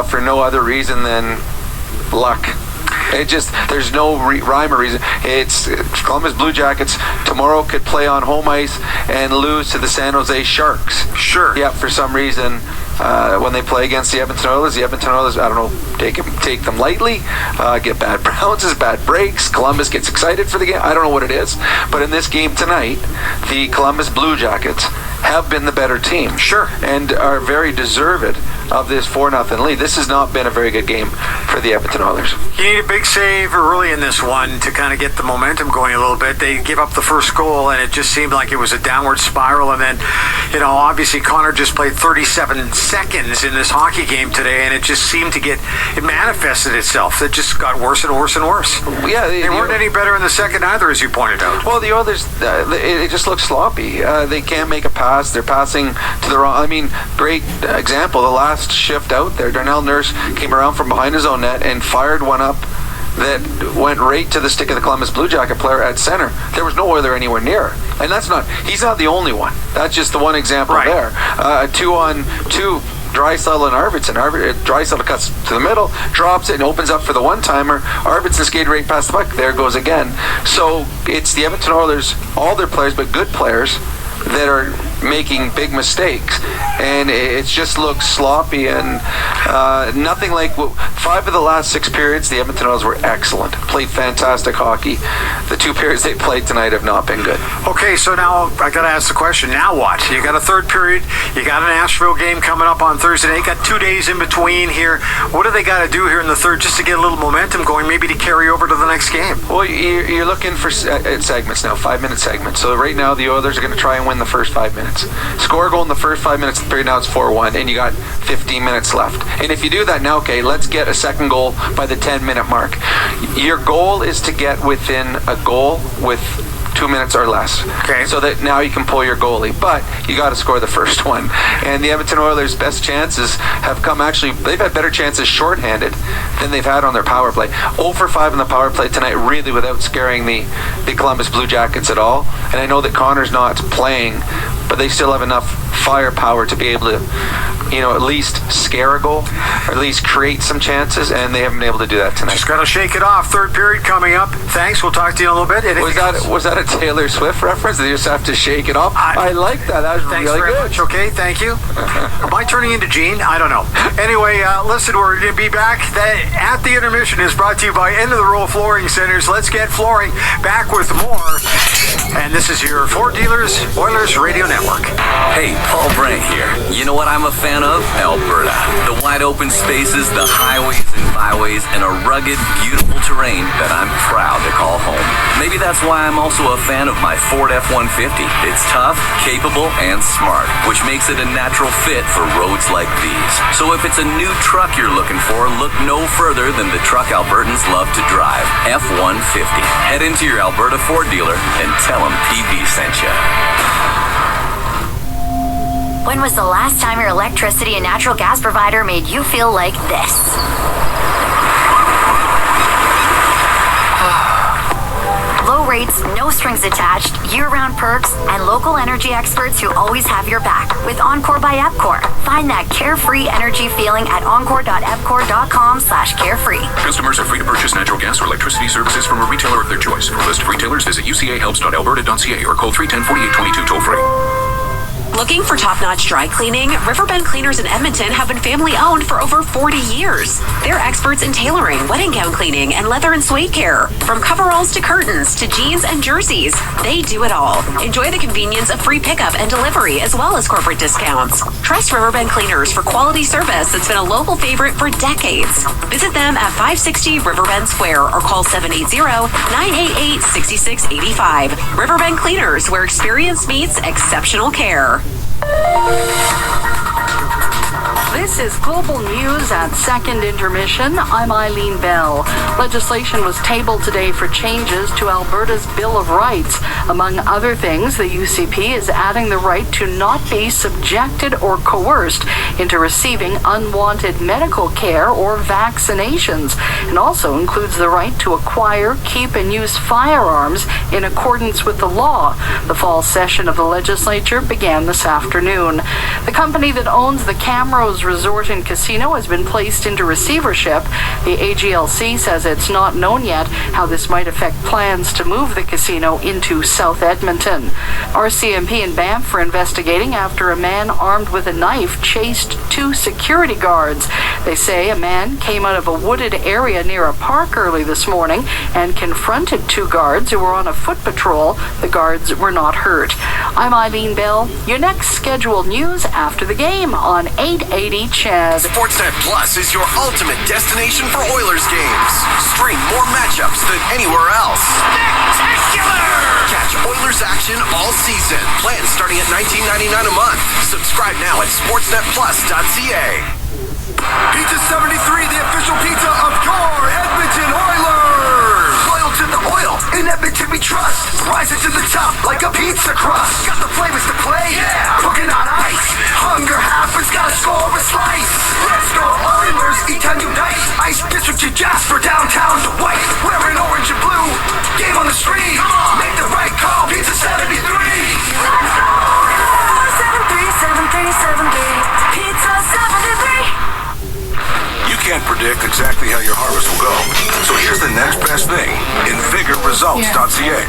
for no other reason than luck. There's no rhyme or reason. It's Columbus Blue Jackets tomorrow could play on home ice and lose to the San Jose Sharks. Sure. Yeah, for some reason, when they play against the Edmonton Oilers, I don't know, take them lightly, get bad bounces, bad breaks. Columbus gets excited for the game. I don't know what it is. But in this game tonight, the Columbus Blue Jackets have been the better team. Sure. And are very deserved of this 4-0 lead. This has not been a very good game for the Edmonton Oilers. You need a big save early in this one to kind of get the momentum going a little bit. They give up the first goal, and it just seemed like it was a downward spiral. And then, obviously Connor just played 37 seconds in this hockey game today, and it just seemed to it manifested itself. It just got worse and worse and worse. Yeah, they weren't any better in the second either, as you pointed out. Well, the Oilers, it just looks sloppy. They can't make a pass. They're passing to the wrong. Great example. The last shift out there, Darnell Nurse came around from behind his own net and fired one up that went right to the stick of the Columbus Blue Jacket player at center. There was no Oiler anywhere near. And he's not the only one. That's just the one example there. 2-on-2. Draisaitl and Arvidsson. Draisaitl cuts to the middle, drops it, and opens up for the one-timer. Arvidsson skated right past the puck. There goes again. So it's the Edmonton Oilers, all their players, but good players, that are making big mistakes, and it just looks sloppy and nothing like 5 of the last 6 periods. The Edmonton Oilers were excellent, played fantastic hockey. The 2 periods they played tonight have not been good. Okay, so now I got to ask the question, now what? You got a third period, you got an Asheville game coming up on Thursday night, got 2 days in between here. What do they got to do here in the third just to get a little momentum going, maybe to carry over to the next game? Well, you're looking for segments now, 5-minute segments. So right now the Oilers are going to try and win the first 5 minutes. Score a goal in the first 5 minutes of the period. Now it's 4-1, and you got 15 minutes left. And if you do that now, okay, let's get a second goal by the 10-minute mark. Your goal is to get within a goal with 2 minutes or less. Okay. So that now you can pull your goalie. But you got to score the first one. And the Edmonton Oilers' best chances have come they've had better chances shorthanded than they've had on their power play. 0 for 5 on the power play tonight, really without scaring the Columbus Blue Jackets at all. And I know that Connor's not playing, but they still have enough firepower to be able to, at least scare a goal, or at least create some chances, and they haven't been able to do that tonight. Just got to shake it off. Third period coming up. Thanks. We'll talk to you in a little bit. Was that a Taylor Swift reference? They just have to shake it off? I like that. That was really good. Thanks very much. Okay, thank you. Am I turning into Gene? I don't know. Anyway, listen, we're going to be back. At the Intermission is brought to you by End of the Row Flooring Centers. Let's get flooring. Back with more. And this is your Ford Dealers Oilers Radio Network. Hey, Paul Brandt here. You know what I'm a fan of? Alberta. The wide open spaces, the highways and byways, and a rugged, beautiful terrain that I'm proud to call home. Maybe that's why I'm also a fan of my Ford F-150. It's tough, capable, and smart, which makes it a natural fit for roads like these. So if it's a new truck you're looking for, look no further than the truck Albertans love to drive, F-150. Head into your Alberta Ford dealer and tell them PB sent you. When was the last time your electricity and natural gas provider made you feel like this? Low rates, no strings attached, year-round perks, and local energy experts who always have your back with Encore by Epcor. Find that carefree energy feeling at encore.epcor.com/carefree. Customers are free to purchase natural gas or electricity services from a retailer of their choice. For a list of retailers, visit ucahelps.alberta.ca or call 310-4822 toll-free. Looking for top-notch dry cleaning? Riverbend Cleaners in Edmonton have been family-owned for over 40 years. They're experts in tailoring, wedding gown cleaning, and leather and suede care. From coveralls to curtains to jeans and jerseys, they do it all. Enjoy the convenience of free pickup and delivery as well as corporate discounts. Trust Riverbend Cleaners for quality service that's been a local favorite for decades. Visit them at 560 Riverbend Square or call 780-988-6685. Riverbend Cleaners, where experience meets exceptional care. This is Global News at Second Intermission. I'm Eileen Bell. Legislation was tabled today for changes to Alberta's Bill of Rights. Among other things, the UCP is adding the right to not be subjected or coerced into receiving unwanted medical care or vaccinations, and also includes the right to acquire, keep, and use firearms in accordance with the law. The fall session of the legislature began this afternoon. The company that owns the Camrose Resort and Casino has been placed into receivership. The AGLC says it's not known yet how this might affect plans to move the casino into South Edmonton. RCMP and Banff are investigating after a man armed with a knife chased two security guards. They say a man came out of a wooded area near a park early this morning and confronted two guards who were on a foot patrol. The guards were not hurt. I'm Eileen Bell. Your next scheduled news after the game on 880 Chad. Sportsnet Plus is your ultimate destination for Oilers games. Stream more matchups than anywhere else. Spectacular! Catch Oilers action all season. Plans starting at $19.99 a month. Subscribe now at sportsnetplus.ca. Pizza 73, the official pizza of your Edmonton Oilers. Loyal to the oil, in Edmonton we trust. Rising to the top like a pizza crust. Got the flavors to play, yeah. Cooking on ice. Hunger happens, gotta score a slice. Let's go Oilers, each time unite. Ice District to Jasper, downtown to White. Wearing orange and blue, game on the street. Make the right call, Pizza 73. Let's go! 73737B, Pizza 73. You can't predict exactly how your harvest will go. So here's the next best thing. InVigorResults.ca.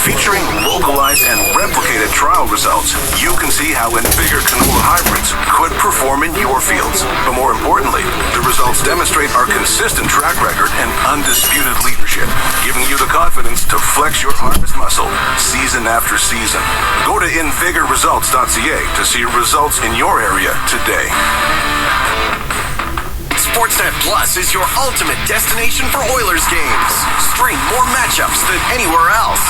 Featuring localized and replicated trial results, you can see how InVigor canola hybrids could perform in your fields. But more importantly, the results demonstrate our consistent track record and undisputed leadership, giving you the confidence to flex your harvest muscle season after season. Go to InVigorResults.ca to see results in your area today. Sportsnet Plus is your ultimate destination for Oilers games. Stream more matchups than anywhere else.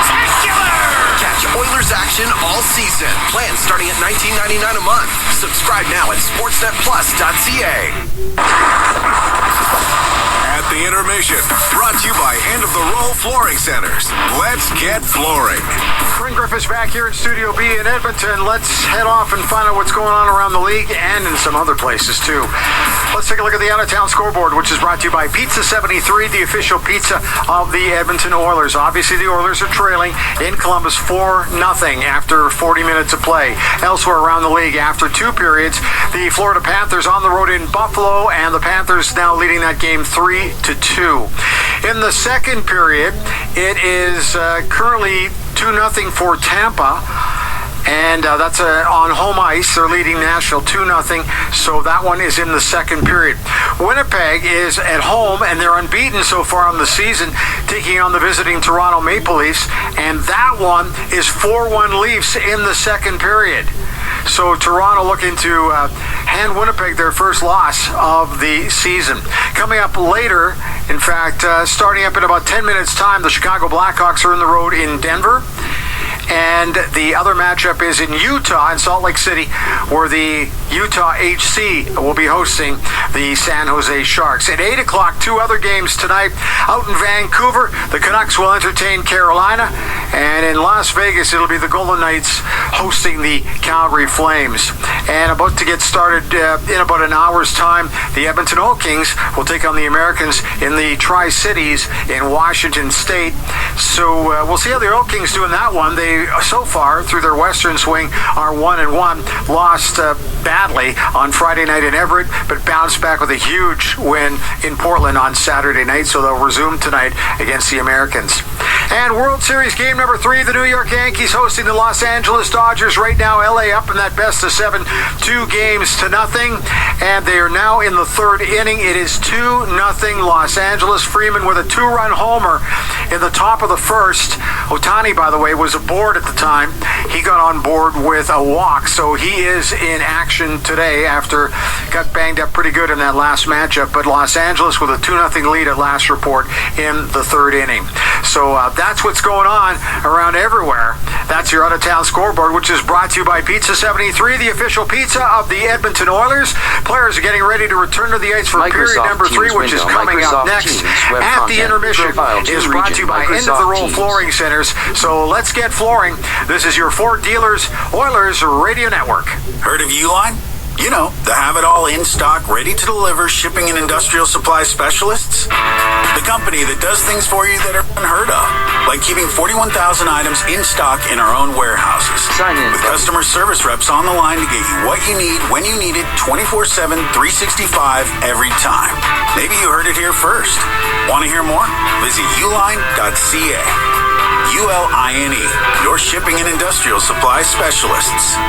Spectacular! Catch Oilers action all season. Plans starting at $19.99 a month. Subscribe now at sportsnetplus.ca. At the intermission, brought to you by End of the Row Flooring Centers. Let's get flooring. Bryn Griffiths back here in Studio B in Edmonton. Let's head off and find out what's going on around the league and in some other places too. Let's take a look at the out-of-town scoreboard, which is brought to you by Pizza 73, the official pizza of the Edmonton Oilers. Obviously, the Oilers are trailing in Columbus 4-0 after 40 minutes of play. Elsewhere around the league, after two periods, the Florida Panthers on the road in Buffalo, and the Panthers now leading that game 3-2. In the second period, it is currently 2-0 for Tampa. And that's on home ice. They're leading Nashville 2-0. So that one is in the second period. Winnipeg is at home, and they're unbeaten so far on the season, taking on the visiting Toronto Maple Leafs. And that one is 4-1 Leafs in the second period. So Toronto looking to hand Winnipeg their first loss of the season. Coming up later, in fact, starting up in about 10 minutes' time, the Chicago Blackhawks are on the road in Denver. And the other matchup is in Utah, in Salt Lake City, where the Utah HC will be hosting the San Jose Sharks. At 8 o'clock, 2 other games tonight. Out in Vancouver, the Canucks will entertain Carolina. And in Las Vegas, it'll be the Golden Knights hosting the Calgary Flames. And about to get started in about an hour's time, the Edmonton Oil Kings will take on the Americans in the Tri-Cities in Washington State. So we'll see how the Oil Kings do in that one. They, so far, through their Western swing, are 1-1. Lost badly on Friday night in Everett, but bounced back with a huge win in Portland on Saturday night. So they'll resume tonight against the Americans. And World Series game number 3, the New York Yankees hosting the Los Angeles Dodgers. Right now, LA up in that best of 7, 2-0. And they are now in the 3rd inning. It is 2-0 Los Angeles. Freeman with a 2-run homer in the top of the 1st. Ohtani, by the way, was aboard at the time. He got on board with a walk, so he is in action today after got banged up pretty good in that last matchup. But Los Angeles with a 2-0 lead at last report in the 3rd inning. So that's what's going on around everywhere. That's your out-of-town scoreboard, which is brought to you by Pizza 73, the official pizza of the Edmonton Oilers. Players are getting ready to return to the ice for period number 3, which is coming up next at the intermission. Is brought to you by End of the Roll Flooring Centers. So let's get flooring. This is your Ford Dealers Oilers Radio Network. Heard of Uline? You know, the have-it-all in-stock, ready-to-deliver shipping and industrial supply specialists? The company that does things for you that are unheard of, like keeping 41,000 items in stock in our own warehouses. Sign in, with customer service reps on the line to get you what you need, when you need it, 24/7, 365, every time. Maybe you heard it here first. Want to hear more? Visit uline.ca. ULINE, your shipping and industrial supply specialists.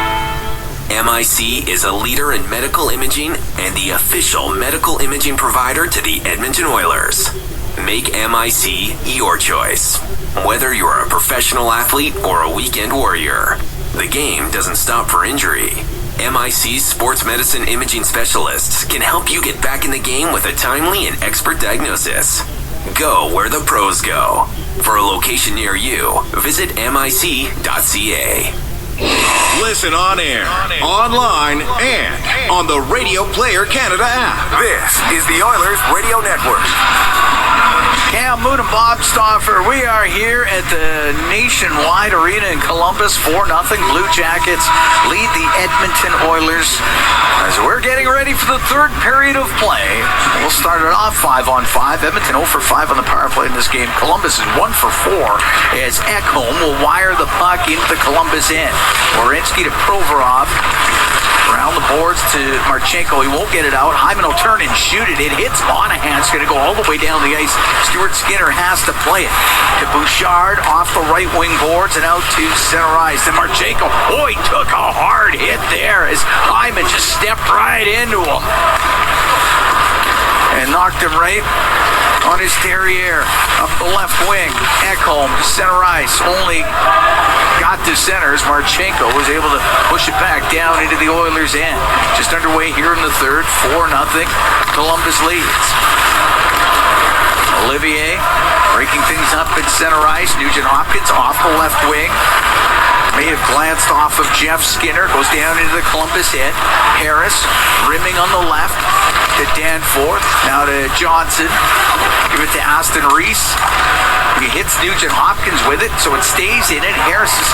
MIC is a leader in medical imaging and the official medical imaging provider to the Edmonton Oilers. Make MIC your choice. Whether you're a professional athlete or a weekend warrior, the game doesn't stop for injury. MIC's sports medicine imaging specialists can help you get back in the game with a timely and expert diagnosis. Go where the pros go. For a location near you, visit mic.ca. Listen on air, online, and on the Radio Player Canada app. This is the Oilers Radio Network. Cam Moon and Bob Stauffer, we are here at the Nationwide Arena in Columbus. 4-0 Blue Jackets lead the Edmonton Oilers as we're getting ready for the 3rd period of play. We'll start it off 5-on-5. Edmonton 0 for 5 on the power play in this game. Columbus is 1 for 4 as Ekholm will wire the puck into the Columbus end. Werenski to Provorov. Around the boards to Marchenko. He won't get it out. Hyman will turn and shoot it. It hits Monahan. It's going to go all the way down the ice. Stuart Skinner has to play it. To Bouchard off the right wing boards and out to center ice. And Marchenko, boy, took a hard hit there as Hyman just stepped right into him. And knocked him right on his derriere. Up the left wing. Ekholm to center ice. Only got to center as Marchenko was able to push it back down into the Oilers' end. Just underway here in the 3rd. 4-0. Columbus leads. Olivier breaking things up in center ice. Nugent Hopkins off the left wing. May have glanced off of Jeff Skinner. Goes down into the Columbus end. Harris rimming on the left to Danforth. Now to Johnson. Give it to Aston Reese. He hits Nugent Hopkins with it, so it stays in it. Harris is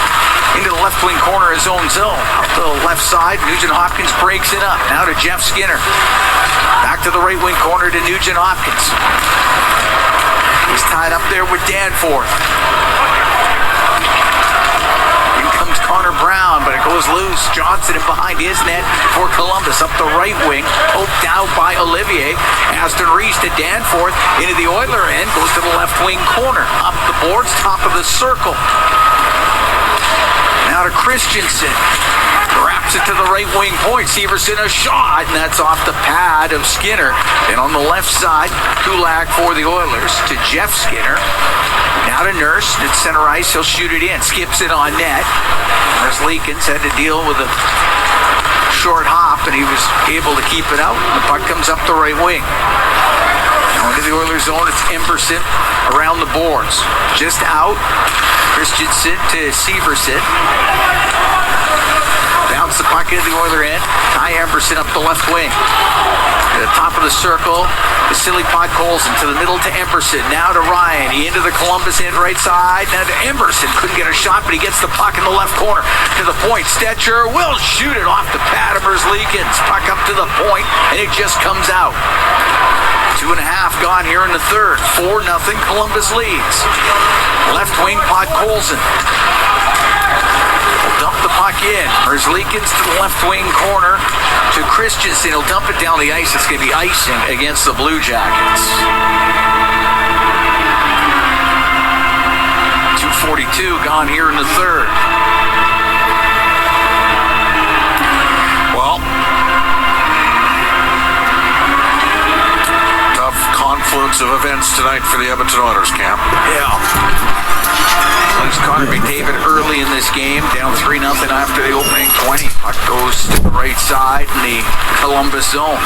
into the left wing corner of his own zone. Up to the left side, Nugent Hopkins breaks it up. Now to Jeff Skinner. Back to the right wing corner to Nugent Hopkins. He's tied up there with Danforth. Connor Brown, but it goes loose. Johnson in behind his net for Columbus. Up the right wing, poked out by Olivier. Aston Reese to Danforth into the Oiler end. Goes to the left wing corner. Up the boards, top of the circle. Now to Christensen. Wraps it to the right wing point. Severson a shot, and that's off the pad of Skinner. And on the left side, Kulak for the Oilers to Jeff Skinner. Now to Nurse at center ice. He'll shoot it in. Skips it on net. Nurse Leakins had to deal with a short hop, and he was able to keep it out. The puck comes up the right wing. Now into the Oilers zone, it's Emberson around the boards. Just out. Christensen to Severson. Bounce the puck into the Oiler end. Ty Emberson up the left wing. At the top of the circle, Vasily Podkolzin to the middle to Emberson. Now to Ryan. He into the Columbus end right side. Now to Emberson. Couldn't get a shot, but he gets the puck in the left corner. To the point. Stetcher will shoot it off the pad of Merzlikins. Puck up to the point, and it just comes out. 2.5 gone here in the third. 4-0 Columbus leads. Left wing Podkolzin. Dump the puck in. Merzlikins to the left wing corner to Christensen. He'll dump it down the ice. It's going to be icing against the Bluejackets. 2:42 gone here in the third. Well, tough confluence of events tonight for the Edmonton Oilers, Cam. Yeah. Lose Connor McDavid early in this game, down 3-0 after the opening 20. Puck goes to the right side in the Columbus zone.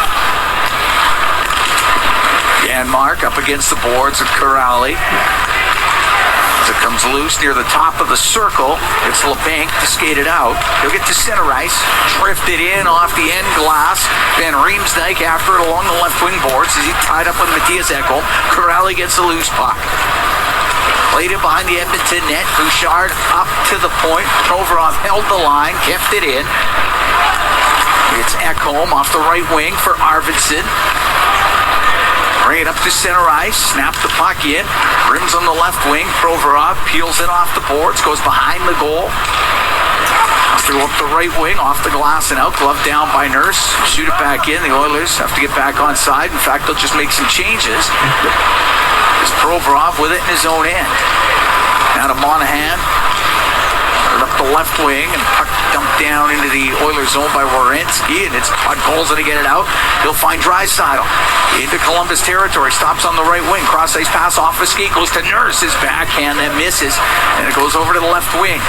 Janmark up against the boards of Corrali. As it comes loose near the top of the circle, it's LeBanc to skate it out. He'll get to center ice, drifted in off the end glass. Van Riemsdyk after it along the left wing boards as he tied up with Matthias Ekholm. Corrali gets a loose puck. Played it behind the Edmonton net. Bouchard up to the point. Provorov held the line, kept it in. It's Ekholm off the right wing for Arvidsson. Bring it up to center ice. Snap the puck in. Rims on the left wing. Provorov peels it off the boards. Goes behind the goal. Has to go up the right wing, off the glass and out. Glove down by Nurse. Shoot it back in. The Oilers have to get back on side. In fact, they'll just make some changes. It's Provorov with it in his own end. Now to Monahan. Up the left wing and puck dumped down into the Oilers zone by Werenski, and it's Podkolzin to get it out. He'll find Draisaitl into Columbus territory. Stops on the right wing. Cross ice pass off a skate. Goes to Nurse. His backhand that misses, and it goes over to the left wing.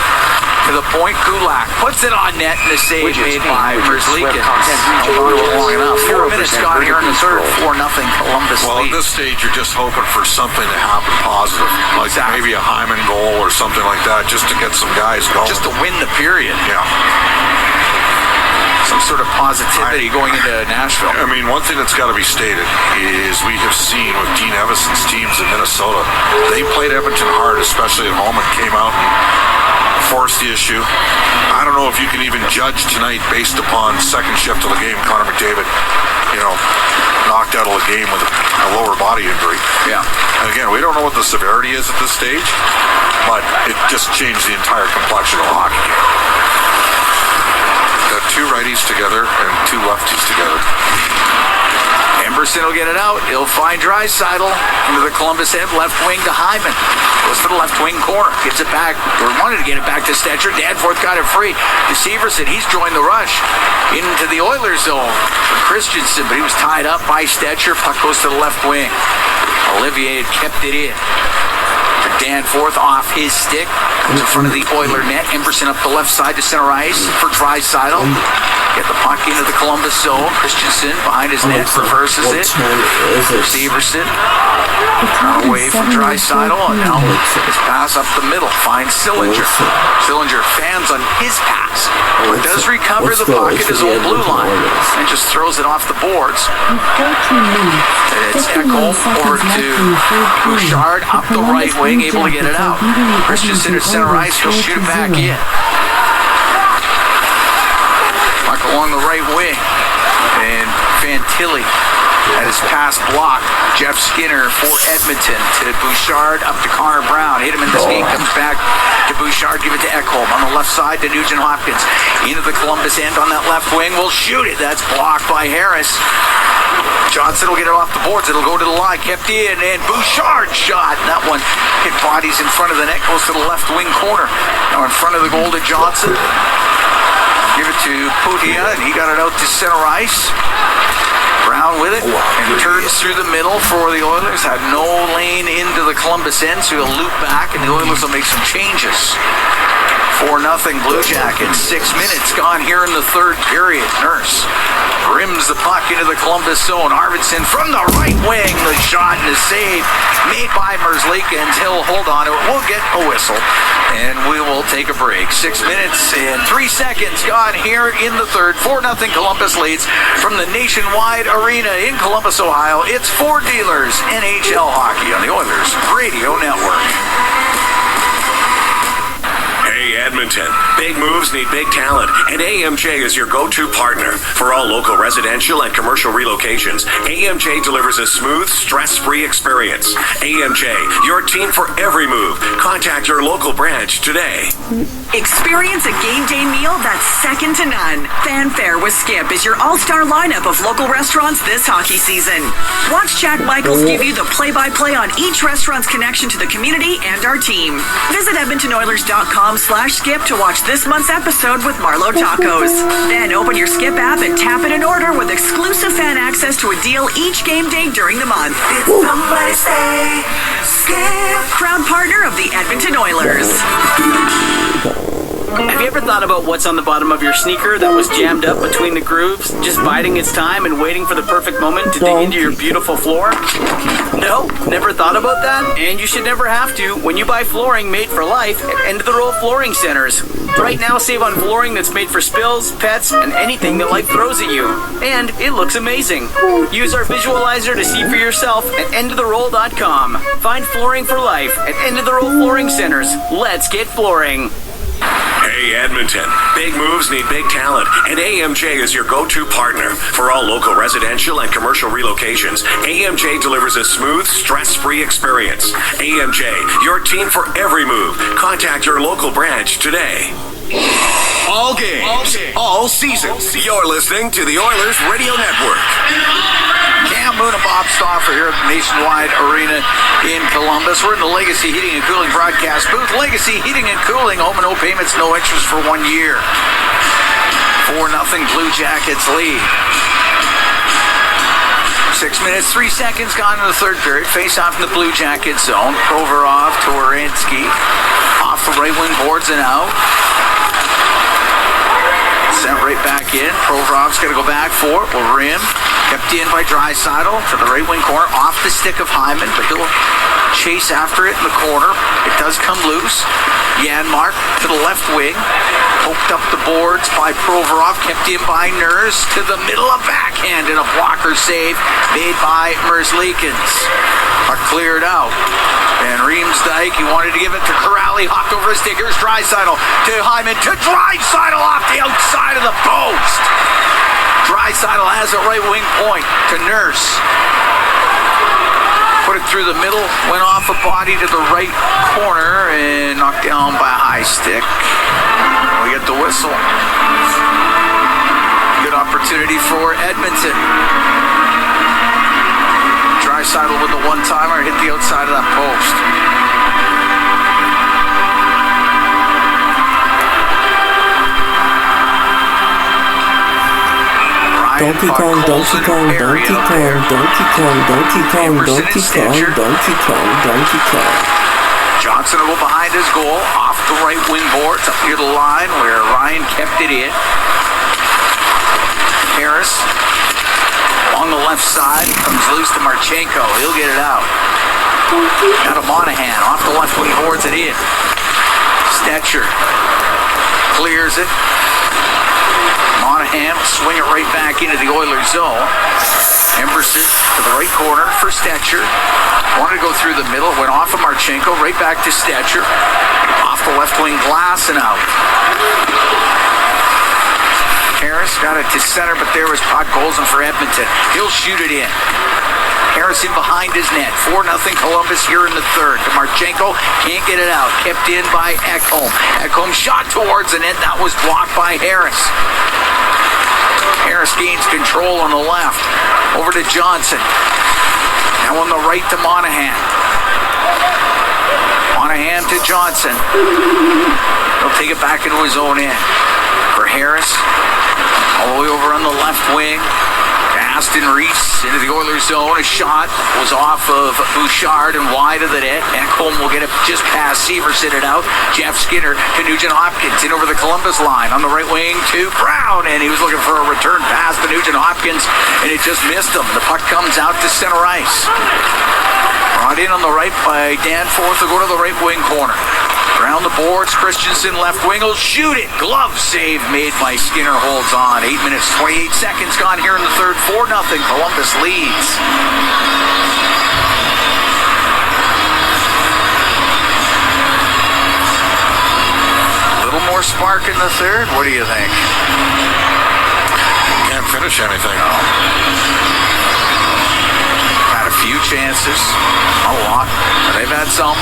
To the point, Kulak puts it on net, and the save made by Merzlikins. Long enough. 4 minutes gone here in the third. 4-0 Columbus Well, lead. at this stage, you're just hoping for something to happen positive, like maybe a Hyman goal or something like that, just to get some guys going. Just to win the period. Yeah. Some sort of positivity going into Nashville. I mean, one thing that's got to be stated is we have seen with Dean Evason's teams in Minnesota, they played Edmonton hard, especially at home, and came out and forced the issue. I don't know if you can even judge tonight based upon second shift of the game. Connor McDavid, knocked out of the game with a lower body injury. Yeah. And again, we don't know what the severity is at this stage, but it just changed the entire complexion of the hockey game. Got 2 righties together and 2 lefties together. Emberson will get it out. He'll find Draisaitl into the Columbus end, left wing to Hyman. Goes to the left wing corner. Gives it back, or wanted to get it back to Stetcher. Danforth got it free. To Severson, he's joined the rush into the Oilers zone for Christensen, but he was tied up by Stetcher. Puck goes to the left wing. Olivier had kept it in. For Danforth off his stick. Goes in front of the Oiler net. Emberson up the left side to center ice for Draisaitl. Get the puck into the Columbus zone. Christensen behind his net, reverses it. Severson away from Draisaitl, and now his pass up the middle finds Sillinger. Sillinger fans on his pass, but does recover the puck at his own blue line and just throws it off the boards. It's Ekholm over to Bouchard up the right wing, able to get it out. Christensen at center ice, he'll shoot it back in. Puck along the right wing, and Fantilli had his pass blocked. Jeff Skinner for Edmonton to Bouchard, up to Connor Brown. Hit him in the skate, comes back to Bouchard, give it to Ekholm. On the left side to Nugent Hopkins. Into the Columbus end on that left wing. Will shoot it. That's blocked by Harris. Johnson will get it off the boards. It'll go to the line. Kept in, and Bouchard shot. And that one hit bodies in front of the net. Goes to the left wing corner. Now in front of the goal to Johnson. Give it to Putia, and he got it out to center ice. Brown with it and turns through the middle for the Oilers. Had no lane into the Columbus end, so he'll loop back, and the Oilers will make some changes. 4-0 Blue Jackets. 6 minutes gone here in the third period. Nurse rims the puck into the Columbus zone. Arvidsson from the right wing. The shot and the save made by Merzlikins. He'll hold on to it. We'll get a whistle, and we will take a break. 6 minutes and 3 seconds gone here in the third. 4-0 Columbus leads from the Nationwide Arena in Columbus, Ohio. It's Ford Dealers NHL Hockey on the Oilers Radio Network. Hey Edmonton, big moves need big talent, and AMJ is your go-to partner. For all local residential and commercial relocations, AMJ delivers a smooth, stress-free experience. AMJ, your team for every move. Contact your local branch today. Experience a game day meal that's second to none. Fanfare with Skip is your all-star lineup of local restaurants this hockey season. Watch Jack Michaels give you the play-by-play on each restaurant's connection to the community and our team. Visit EdmontonOilers.com/skip to watch this month's episode with Marlowe Tacos. Then open your Skip app and tap in an order with exclusive fan access to a deal each game day during the month. It's somebody's day. Skip. Proud partner of the Edmonton Oilers. Have you ever thought about what's on the bottom of your sneaker that was jammed up between the grooves, just biding its time and waiting for the perfect moment to dig into your beautiful floor? No? Never thought about that? And you should never have to when you buy flooring made for life at end-of-the-row flooring centers. Right now, save on flooring that's made for spills, pets, and anything that life throws at you. And it looks amazing. Use our visualizer to see for yourself at endoftheroll.com. Find flooring for life at end-of-the-row flooring centers. Let's get flooring. Hey Edmonton, big moves need big talent, and AMJ is your go-to partner. For all local residential and commercial relocations, AMJ delivers a smooth, stress-free experience. AMJ, your team for every move. Contact your local branch today. All games, all seasons. You're listening to the Oilers Radio Network. Cam Moon and Bob Stauffer here at the Nationwide Arena in Columbus. We're in the Legacy Heating and Cooling broadcast booth. Legacy Heating and Cooling, home and no payments, no interest for 1 year. 4-0 Blue Jackets lead. 6 minutes, 3 seconds gone in the third period. Face off in the Blue Jackets zone. Provorov to Wierenski. Off the right wing boards and out. Sent right back in. Provorov's going to go back for it. Will rim. Kept in by Draisaitl to the right wing corner. Off the stick of Hyman, but he'll chase after it in the corner. It does come loose. Janmark to the left wing. Poked up the boards by Provorov. Kept in by Nurse to the middle of backhand and a blocker save made by Merzlikins. Puck cleared out. And Riemsdyk, he wanted to give it to Corrali. Hopped over his stick. Here's Draisaitl to Hyman to Draisaitl off the outside of the post. Draisaitl has a right wing point to Nurse. Put it through the middle, went off a body to the right corner and knocked down by a high stick. We get the whistle. Good opportunity for Edmonton. Draisaitl with the one-timer, hit the outside of that post. Donkey Kong, Donkey Kong, Donkey Kong, Donkey Kong, Donkey Kong, Donkey Kong, Donkey Kong, Donkey Kong. Johnson will go behind his goal, off the right wing boards, up near the line where Ryan kept it in. Harris on the left side, comes loose to Marchenko. He'll get it out. Now to Monahan, off the left wing boards and in. Stetcher clears it. Monahan will swing it right back into the Oilers zone. Emberson to the right corner for Stetcher. Wanted to go through the middle, went off of Marchenko, right back to Stetcher. Off the left wing glass and out. Harris got it to center, but there was Pod Golson for Edmonton. He'll shoot it in. Harrison behind his net. 4-0 Columbus here in the third. To Marchenko, can't get it out. Kept in by Ekholm. Ekholm shot towards the net. That was blocked by Harris. Harris gains control on the left. Over to Johnson. Now on the right to Monahan. Monahan to Johnson. He'll take it back into his own end. For Harris. All the way over on the left wing. To Past Reese into the Oilers zone. A shot was off of Bouchard and wide of the net. Ekholm will get it just past Severson it out. Jeff Skinner to Nugent Hopkins in over the Columbus line on the right wing to Brown, and he was looking for a return pass to Nugent Hopkins, and it just missed him. The puck comes out to center ice. Brought in on the right by Danforth to go to the right wing corner. Around the boards, Christensen left wing will shoot it. Glove save made by Skinner, holds on. 8 minutes, 28 seconds gone here in the third. 4-0. Columbus leads. A little more spark in the third. What do you think? Can't finish anything. No. Had a few chances. A lot. They've had some.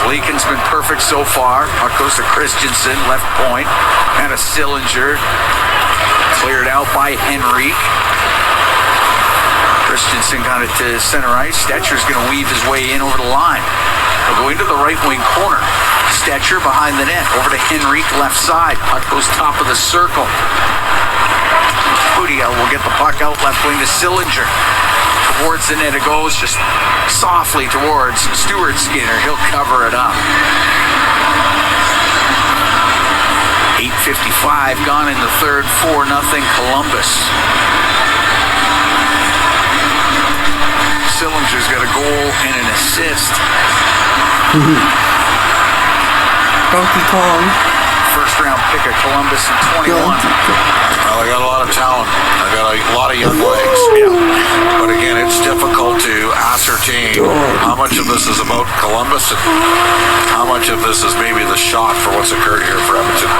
Leakin's been perfect so far. Puck goes to Christensen, left point. And a Sillinger. Cleared out by Henrique. Christensen got it to center ice. Stetcher's going to weave his way in over the line. They'll go into the right wing corner. Stetcher behind the net. Over to Henrique, left side. Puck goes top of the circle. Pudiel will get the puck out left wing to Sillinger. Towards the net it goes, just softly towards Stuart Skinner. He'll cover it up. 8:55 gone in the third. 4-0 Columbus. Sillinger's got a goal and an assist. Donkey Kong. First round pick of Columbus in 21. Well, they got a lot of talent. They got a lot of young legs. Yeah. But again, it's difficult to ascertain how much of this is about Columbus and how much of this is maybe the shot for what's occurred here for Edmonton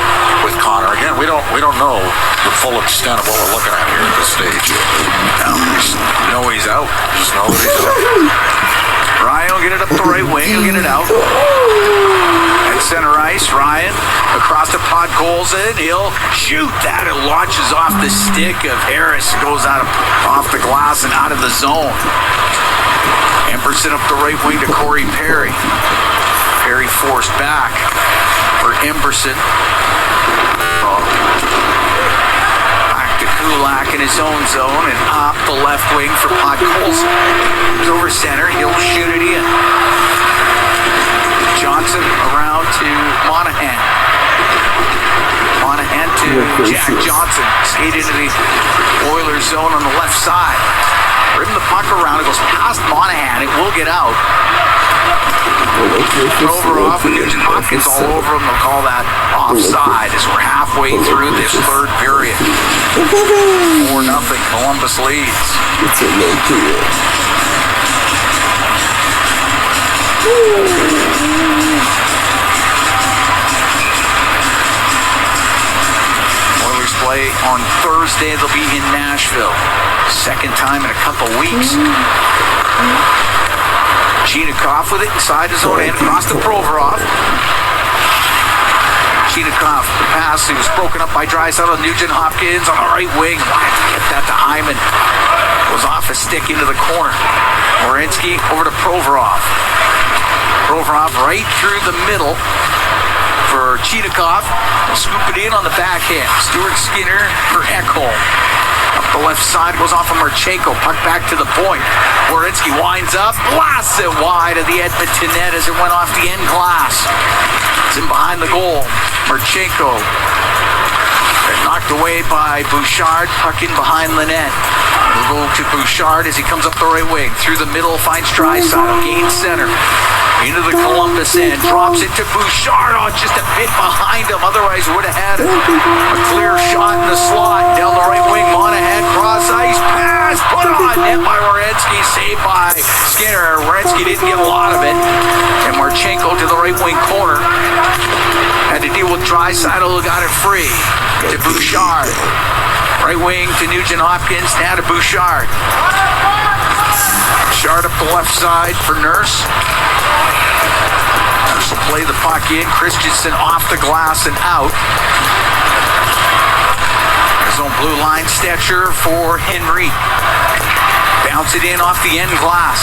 with Connor. Again, we don't know the full extent of what we're looking at here at this stage. Just know he's out. Just know that he's out. Ryan will get it up the right wing. He'll get it out. At center ice, Ryan across the Podkolzin. He'll shoot that. It launches off the stick of Harris. Goes out off the glass and out of the zone. Emberson up the right wing to Corey Perry. Perry forced back for Emberson. Back to Kulak in his own zone and up the left wing for Podkolzin. He's over center. He'll shoot it in. Johnson around to Monahan. Monahan to Jack Johnson. Skate into the Oilers zone on the left side. Rim the puck around. It goes past Monahan. It will get out. Over off and Nugent Hopkins all over him. They'll call that offside as we're halfway through this third period. 4-0. Columbus leads. It's a low period. Oilers play on Thursday. They'll be in Nashville. Second time in a couple weeks. Chinikov with it inside his own end across to Provorov. Chinikov, the pass, he was broken up by Draisaitl and Nugent Hopkins on the right wing. Why did he get that to Hyman? Goes off a stick into the corner. Werenski over to Provorov. Provorov right through the middle for Chinikov. He'll scoop it in on the backhand. Stuart Skinner for Ekholm. Up the left side, goes off of Marchenko. Puck back to the point. Werenski winds up, blasts it wide of the Edmonton net as it went off the end glass. It's in behind the goal. Marchenko knocked away by Bouchard. Puck in behind the net. It'll go to Bouchard as he comes up the right wing. Through the middle, finds Draisaitl. Gains center. Into the Columbus end. Drops it to Bouchard. Oh, just a bit behind him. Otherwise, would have had a clear shot in the slot. Down the right wing, Monahan. Cross ice. Pass. Put on. Net by Werenski. Saved by Skinner. Werenski didn't get a lot of it. And Marchenko to the right wing corner. Had to deal with Draisaitl, who got it free. To Bouchard. Right wing to Nugent Hopkins. Now to Bouchard. Bouchard up the left side for Nurse. Nurse will play the puck in. Christensen off the glass and out. His own blue line. Stetcher for Henry. Bounce it in off the end glass.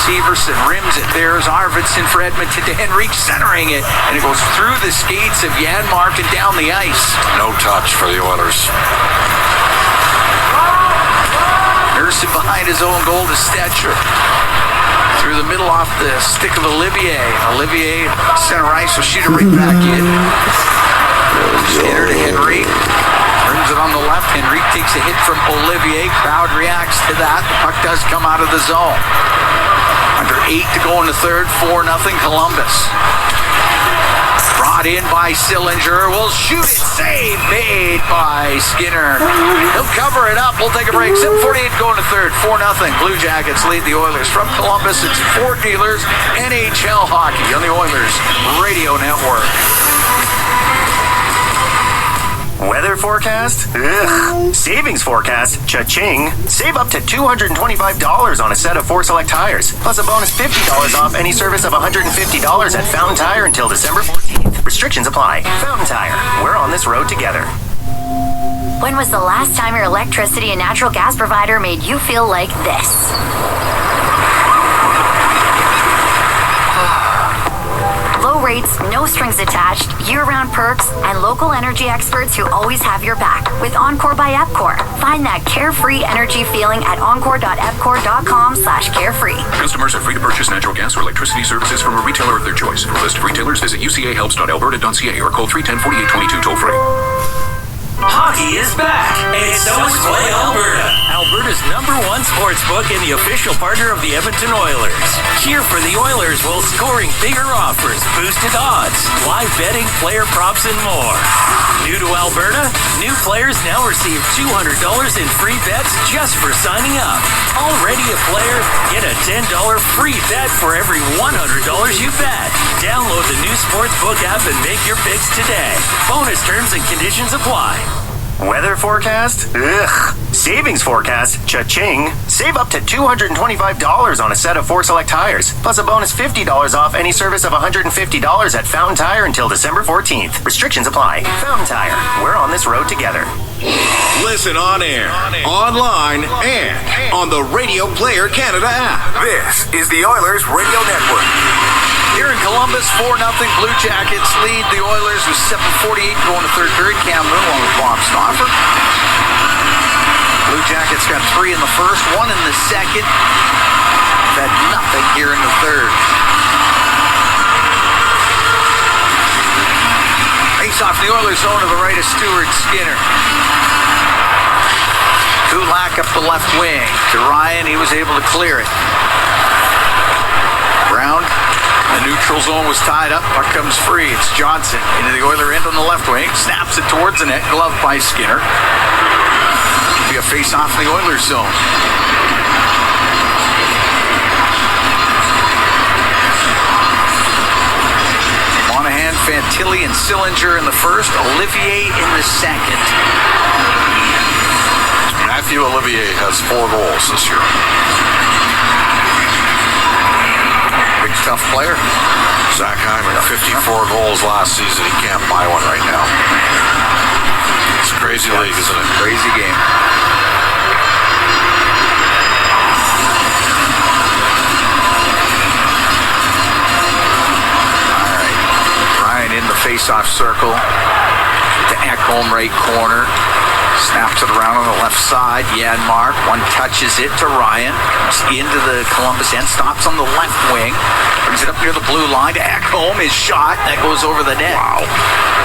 Severson rims it. There's Arvidsson for Edmonton to Henrique, centering it. And it goes through the skates of Janmark and down the ice. No touch for the Oilers. Nursing behind his own goal to Stetcher. Through the middle off the stick of Olivier. Olivier, center ice, will shoot it right back in. Skinner to Henry. Brings it on the left. Henry takes a hit from Olivier. Crowd reacts to that. The puck does come out of the zone. Under 8 to go in the third. 4-0 Columbus. Brought in by Sillinger. Will shoot it. Save made by Skinner. He'll cover it up. We'll take a break. 7:48 to go in the third. 4-0. Blue Jackets lead the Oilers. From Columbus, it's Ford Dealers NHL Hockey on the Oilers Radio Network. Weather forecast? Ugh. Savings forecast? Cha-ching. Save up to $225 on a set of 4 select tires. Plus a bonus $50 off any service of $150 at Fountain Tire until December 14th. Restrictions apply. Fountain Tire. We're on this road together. When was the last time your electricity and natural gas provider made you feel like this? Low rates, no strings attached, year-round perks, and local energy experts who always have your back with Encore by Epcor. Find that carefree energy feeling at encore.epcor.com/carefree. Customers are free to purchase natural gas or electricity services from a retailer of their choice. For a list of retailers, visit ucahelps.alberta.ca or call 310-4822 toll-free. Hockey is back, and so is Play Alberta, Alberta's #1 sportsbook and the official partner of the Edmonton Oilers. Cheer for the Oilers while scoring bigger offers, boosted odds, live betting, player props, and more. New to Alberta? New players now receive $200 in free bets just for signing up. Already a player? Get a $10 free bet for every $100 you bet. Download the new sportsbook app and make your picks today. Bonus terms and conditions apply. Weather forecast? Ugh. Savings forecast? Cha-ching. Save up to $225 on a set of 4 select tires. Plus a bonus $50 off any service of $150 at Fountain Tire until December 14th. Restrictions apply. Fountain Tire. We're on this road together. Listen on air, online, and on the Radio Player Canada app. This is the Oilers Radio Network. Here in Columbus, 4-0 Blue Jackets lead the Oilers with 7:48 going to third period. Cam Moon along with Bob Stauffer. Blue Jackets got 3 in the first, 1 in the second. Had nothing here in the third. Face off the Oilers zone to the right of Stuart Skinner. Kulak up the left wing to Ryan. He was able to clear it. Brown. The neutral zone was tied up. Puck comes free. It's Johnson into the Oiler end on the left wing. Snaps it towards the net. Glove by Skinner. It'll be a face-off in the Oilers zone. Monahan, Fantilli, and Sillinger in the first. Olivier in the second. Matthew Olivier has 4 goals this year. Big tough player. Zach Hyman, 54 goals last season. He can't buy one right now. It's a crazy league, isn't it? Crazy game. All right. Ryan in the face-off circle. To Ekholm right corner. Snaps it around on the left side. Janmark, one touches it to Ryan. Comes into the Columbus end. Stops on the left wing. Brings it up near the blue line to Ekholm. His shot. That goes over the net. Wow.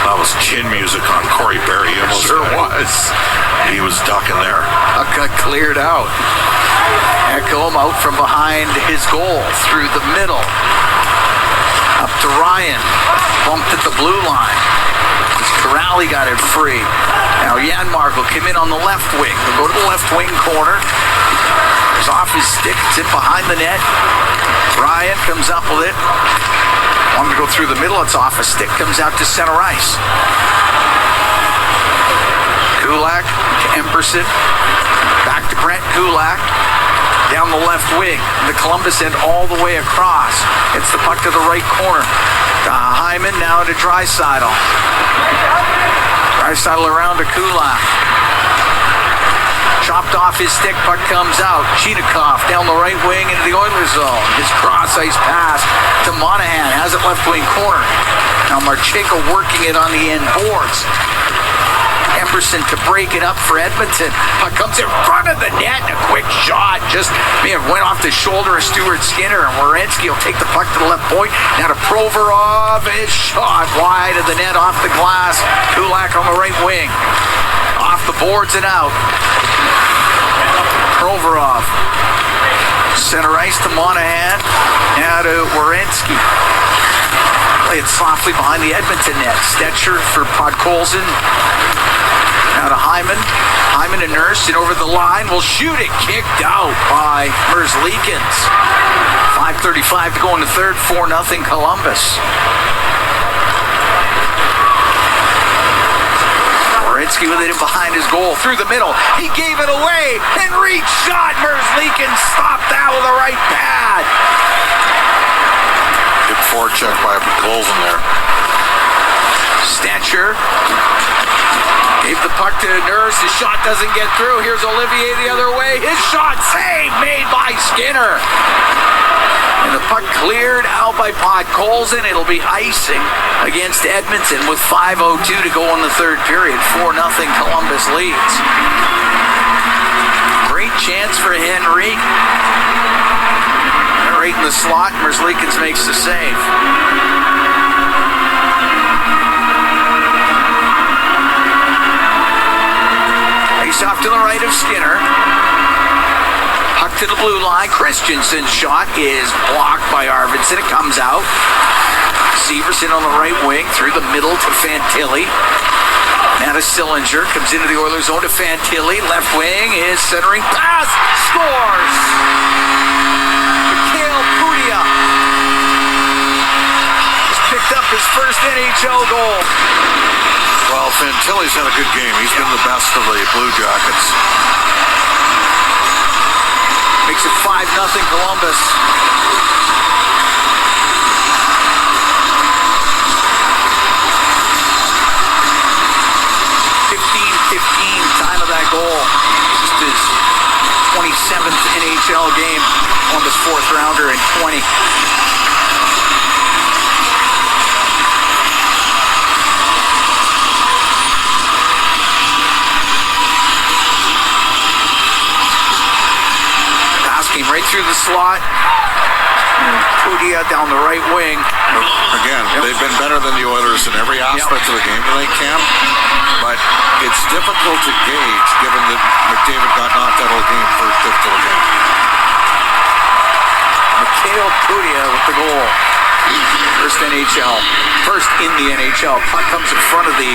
That was chin music on Corey Perry. It sure was. He was ducking there. Puck got cleared out. Ekholm out from behind his goal. Through the middle. Up to Ryan. Bumped at the blue line. Corrali got it free. Now Janmark will come in on the left wing. He'll go to the left wing corner. It's off his stick. It's in behind the net. Ryan comes up with it. Wanted to go through the middle. It's off his stick. Comes out to center ice. Kulak to Emberson. Back to Brent Kulak. Down the left wing. The Columbus end all the way across. It's the puck to the right corner. Hyman now to Draisaitl. Draisaitl around to Kulak. Chopped off his stick, puck comes out. Cheetikoff down the right wing into the Oilers zone. His cross-ice pass to Monahan. Has it left wing corner. Now Marchenko working it on the end boards. Emerson to break it up for Edmonton. Puck comes in front of the net, and a quick shot just went off the shoulder of Stuart Skinner, and Werenski will take the puck to the left point. Now to Provorov, his shot wide of the net off the glass. Kulak on the right wing. Off the boards and out. Provorov. Center ice to Monahan. Now to Werenski. Play it softly behind the Edmonton net. Stetcher for Podkolzin. Now to Hyman. Hyman and Nurse, and over the line will shoot it. Kicked out by Merzlikins. 5:35 to go in the third. 4-0 Columbus. Werenski with it in behind his goal. Through the middle. He gave it away. And reach shot. Merzlikins stopped that with a right pad. Good forecheck by Colson there. Stetcher gave the puck to Nurse. His shot doesn't get through. Here's Olivier the other way. His shot saved, made by Skinner. And the puck cleared out by Podkolzin. It'll be icing against Edmonton with 5:02 to go in the third period. 4-0 Columbus leads. Great chance for Henrique. Right in the slot. Merzlikins makes the save. Face off to the right of Skinner. Puck to the blue line. Christensen's shot is blocked by Arvidsson. It comes out. Severson on the right wing through the middle to Fantilli. Now to Sillinger. Comes into the Oilers zone to Fantilli. Left wing is centering pass. Scores! Mikhail Pudia has picked up his first NHL goal. Well, Fantilli's had a good game. He's been the best of the Blue Jackets. Makes it 5-0 Columbus. Time of that goal. Just his 27th NHL game. Columbus fourth rounder in 20. Pass came right through the slot. Pudia down the right wing. Again, they've been better than the Oilers in every aspect of the game tonight, Cam. But it's difficult to gauge given that McDavid got knocked out of the game first shift of the game. Mikhail Pudia with the goal. First NHL. First in the NHL. Puck comes in front of the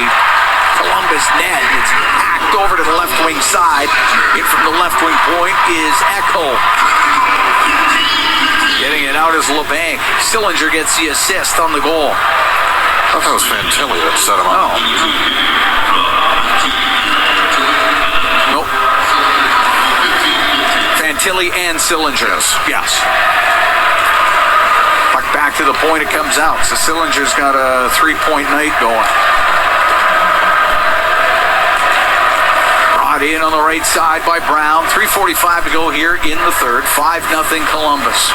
Columbus net. It's hacked over to the left wing side. In from the left wing point is Echo. Getting it out is LeBanc. Sillinger gets the assist on the goal. I thought that was Fantilli that set him up. Nope. Fantilli and Sillinger. Yes. Puck back to the point, it comes out. So Sillinger's got a 3-point night going. Brought in on the right side by Brown. 3:45 to go here in the third. 5-0 Columbus.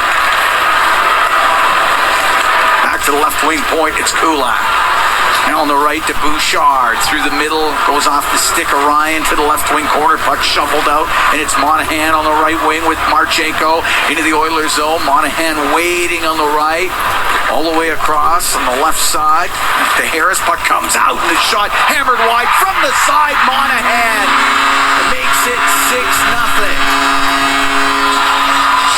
Back to the left wing point, it's Kulak. Now on the right to Bouchard. Through the middle, goes off the stick of Ryan to the left wing corner. Puck shuffled out, and it's Monahan on the right wing with Marchenko into the Oilers zone. Monahan waiting on the right, all the way across on the left side to Harris. Puck comes out, and the shot hammered wide from the side. Monahan makes it 6-0.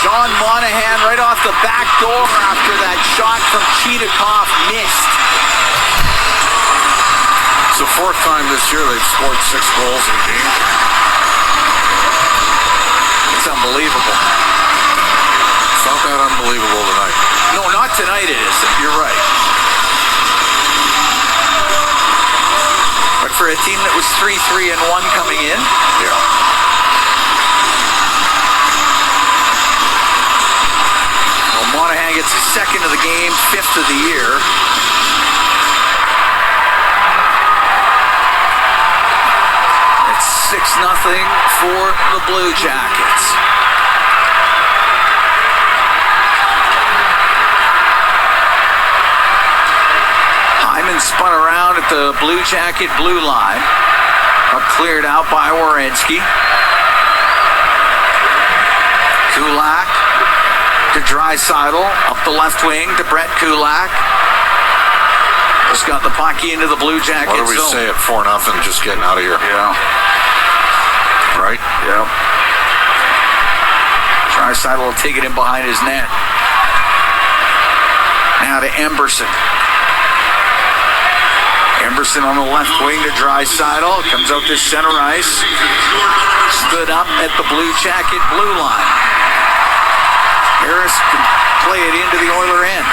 Sean Monahan right off the back door after that shot from Cheetakov missed. It's the fourth time this year they've scored 6 goals in a game. It's unbelievable. It's not that unbelievable tonight. No, not tonight it isn't. You're right. But for a team that was 3-3-1 coming in, Monahan gets his second of the game, 5th of the year. It's 6-0 for the Blue Jackets. Hyman spun around at the Blue Jacket blue line. But cleared out by Werenski. Kulak to Draisaitl. Up the left wing to Brett Kulak. Just got the puck into the Blue Jackets. What do we say at 4-0? Just getting out of here. Yeah. Right? Yep. Draisaitl will take it in behind his net. Now to Emberson. Emberson on the left wing to Draisaitl. Comes out to center ice. Stood up at the Blue Jacket blue line. Harris can play it into the Oiler end.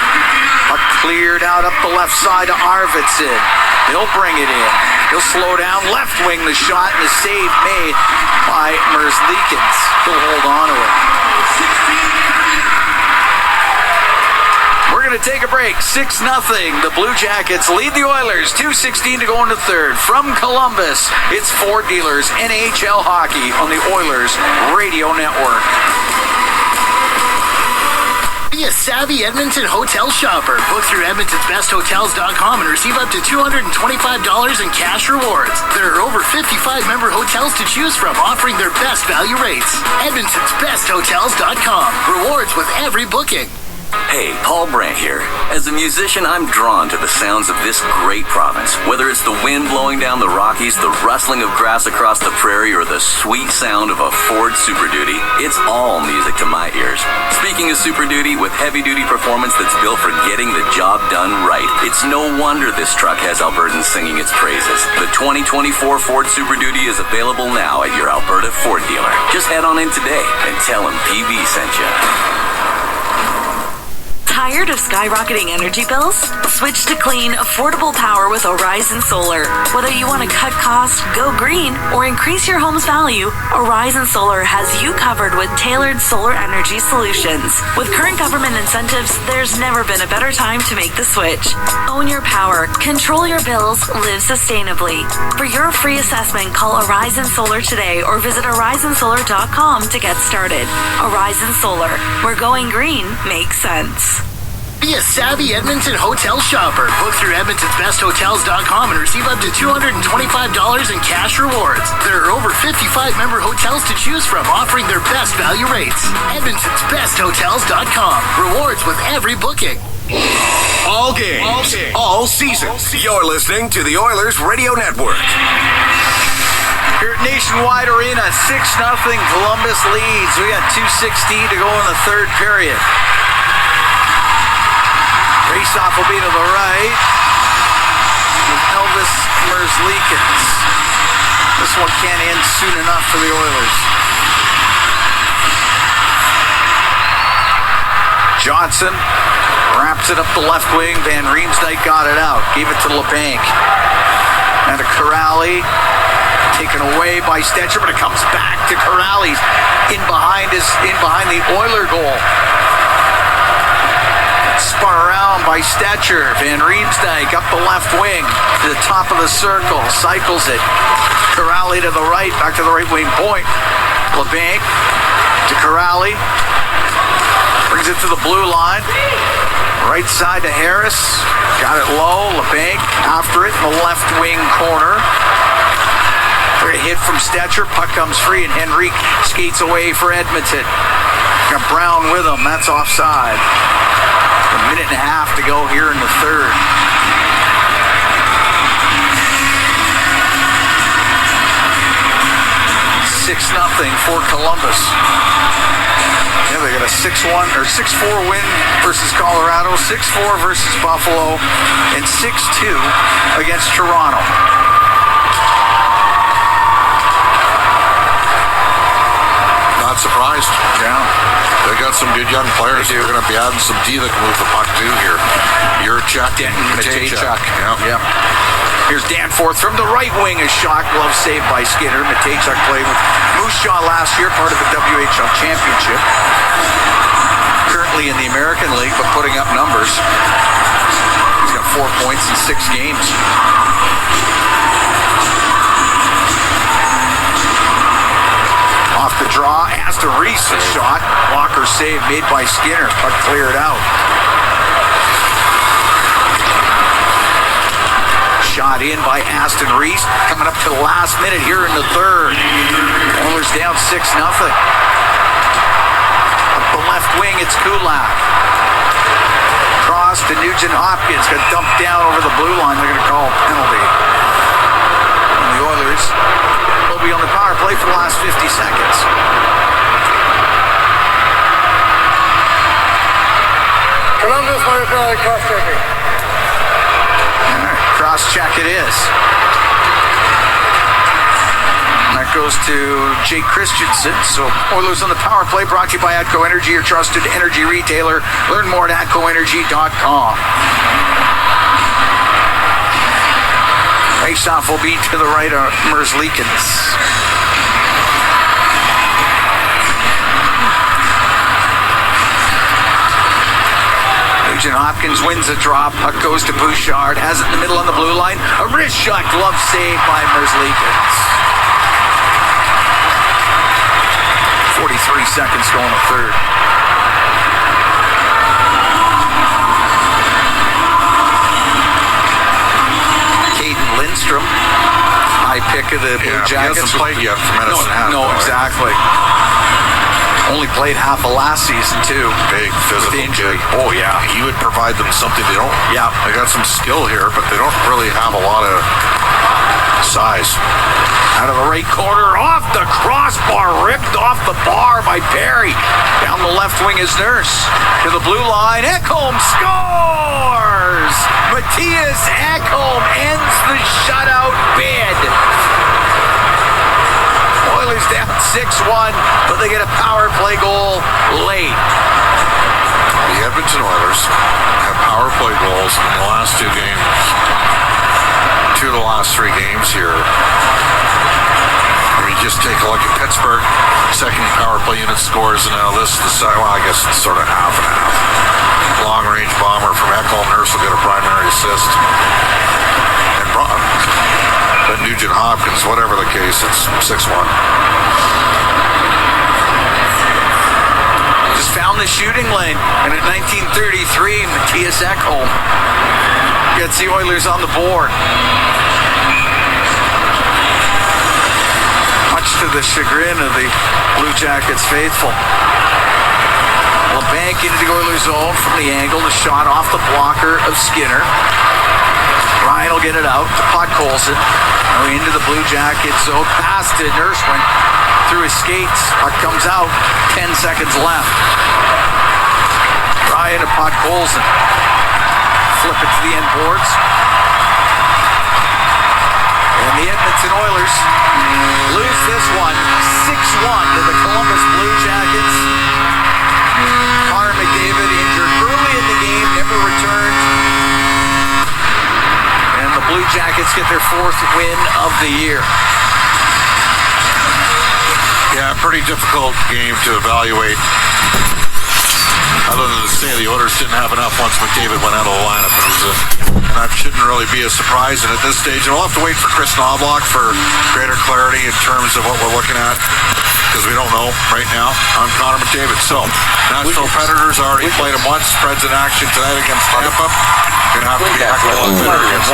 Puck cleared out up the left side to Arvidsson. He'll bring it in. He'll slow down, left wing the shot, and the save made by Merzlikins. He'll hold on to it. We're going to take a break. 6-0. The Blue Jackets lead the Oilers. 2:16 to go in the third. From Columbus, it's Ford Dealers NHL Hockey on the Oilers Radio Network. Be a savvy Edmonton hotel shopper. Book through Edmonton'sBestHotels.com and receive up to $225 in cash rewards. There are over 55 member hotels to choose from, offering their best value rates. Edmonton'sBestHotels.com. Rewards with every booking. Hey, Paul Brandt here. As a musician, I'm drawn to the sounds of this great province. Whether it's the wind blowing down the Rockies, the rustling of grass across the prairie, or the sweet sound of a Ford Super Duty, it's all music to my ears. Speaking of Super Duty, with heavy-duty performance that's built for getting the job done right, it's no wonder this truck has Albertans singing its praises. The 2024 Ford Super Duty is available now at your Alberta Ford dealer. Just head on in today and tell them PB sent you. Tired of skyrocketing energy bills? Switch to clean, affordable power with Horizon Solar. Whether you want to cut costs, go green, or increase your home's value, Horizon Solar has you covered with tailored solar energy solutions. With current government incentives, there's never been a better time to make the switch. Own your power, control your bills, live sustainably. For your free assessment, call Horizon Solar today or visit horizonsolar.com to get started. Horizon Solar, where going green makes sense. Be a savvy Edmonton hotel shopper. Book through Edmonton'sBestHotels.com and receive up to $225 in cash rewards. There are over 55 member hotels to choose from, offering their best value rates. Edmonton'sBestHotels.com. Rewards with every booking. All games, all season. You're listening to the Oilers Radio Network. Here at Nationwide Arena, 6-0. Columbus leads. We got 2:16 to go in the third period. Faceoff will be to the right with Elvis Merzlikins. This one can't end soon enough for the Oilers. Johnson wraps it up the left wing. Van Riemsdyk got it out. Gave it to LeBanc. And to Corrali. Taken away by Stetcher, but it comes back to Corrali. In behind the Oiler goal. Spun around by Stetcher. Van Riemsdyk up the left wing to the top of the circle. Cycles it. Corrali to the right. Back to the right wing point. LeBanc to Corrali. Brings it to the blue line. Right side to Harris. Got it low. LeBanc after it in the left wing corner. Great hit from Stetcher. Puck comes free and Henrique skates away for Edmonton. Got Brown with him. That's offside. A minute and a half to go here in the third. Six 0 for Columbus. Yeah, they got a 6-1 or 6-4 win versus Colorado, 6-4 versus Buffalo, and 6-2 against Toronto. Not surprised. Yeah. They got some good young players. They're going to be adding some D that can move the puck too here. Jurčak and Matejčak. Yeah. Here's Danforth from the right wing. A shot glove saved by Skinner. Matejčak played with Moose Jaw last year, part of the WHL championship. Currently in the American League, but putting up numbers. He's got 4 points in 6 games. Off the draw, Aston Reese, a shot. Walker save made by Skinner. Puck cleared out. shot in by Aston Reese. Coming up to the last minute here in the third. Oilers down 6-0. Up the left wing, it's Kulak. Cross to Nugent Hopkins. Got dumped down over the blue line. They're going to call a penalty. And the Oilers will be on the power play for the last 50 seconds. Columbus might have cross-checking. Cross-check it is. That goes to Jake Christensen. So Oilers on the power play, brought to you by ATCO Energy, your trusted energy retailer. Learn more at atcoenergy.com. Face-off will be to the right of Merzlikins. Nugent Hopkins wins a drop. Puck goes to Bouchard. Has it in the middle on the blue line. A wrist shot, glove save by Merzlikins. 43 seconds going to third. Caden Lindstrom, high pick of the Blue Jackets. He hasn't played yet for Medicine Hat. No, exactly. Only played half of last season, too. Big physical kid. Oh, yeah. He would provide them something they don't. Yeah. They got some skill here, but they don't really have a lot of size. Out of the right corner, off the crossbar, ripped off the bar by Perry. Down the left wing is Nurse. To the blue line, Ekholm scores! Matthias Ekholm ends the shutout bid. Oilers down 6-1, but they get a power play goal late. The Edmonton Oilers have power play goals in the last two games. 2 of the last 3 games here. I mean, just take a look at Pittsburgh. Second power play unit scores, and now this is the second. Well, I guess it's sort of half and half. Long-range bomber from Ekholm. Nurse will get a primary assist. And but Nugent Hopkins, whatever the case, it's 6-1. Just found the shooting lane, and in 1933, Matthias Ekholm gets the Oilers on the board. Much to the chagrin of the Blue Jackets faithful. LeBanc into the Oilers zone from the angle. The shot off the blocker of Skinner. Ryan will get it out to Podkolzin. Into the Blue Jackets zone. Pass to Nurse, went through his skates. Puck comes out. 10 seconds left. Ryan to Podkolzin. Flip it to the end boards. And the Edmonton Oilers lose this one 6-1 to the Columbus Blue Jackets. Connor McDavid injured early in the game, never returned. And the Blue Jackets get their 4th win of the year. Yeah, pretty difficult game to evaluate. Other than to say the Oilers didn't have enough once McDavid went out of the lineup. And that shouldn't really be a surprise. And at this stage, and we'll have to wait for Chris Knobloch for greater clarity in terms of what we're looking at, because we don't know right now on Connor McDavid. So, Nashville Predators already played him once. Preds in action tonight against Tampa. Going to have to be a heck of a lot better against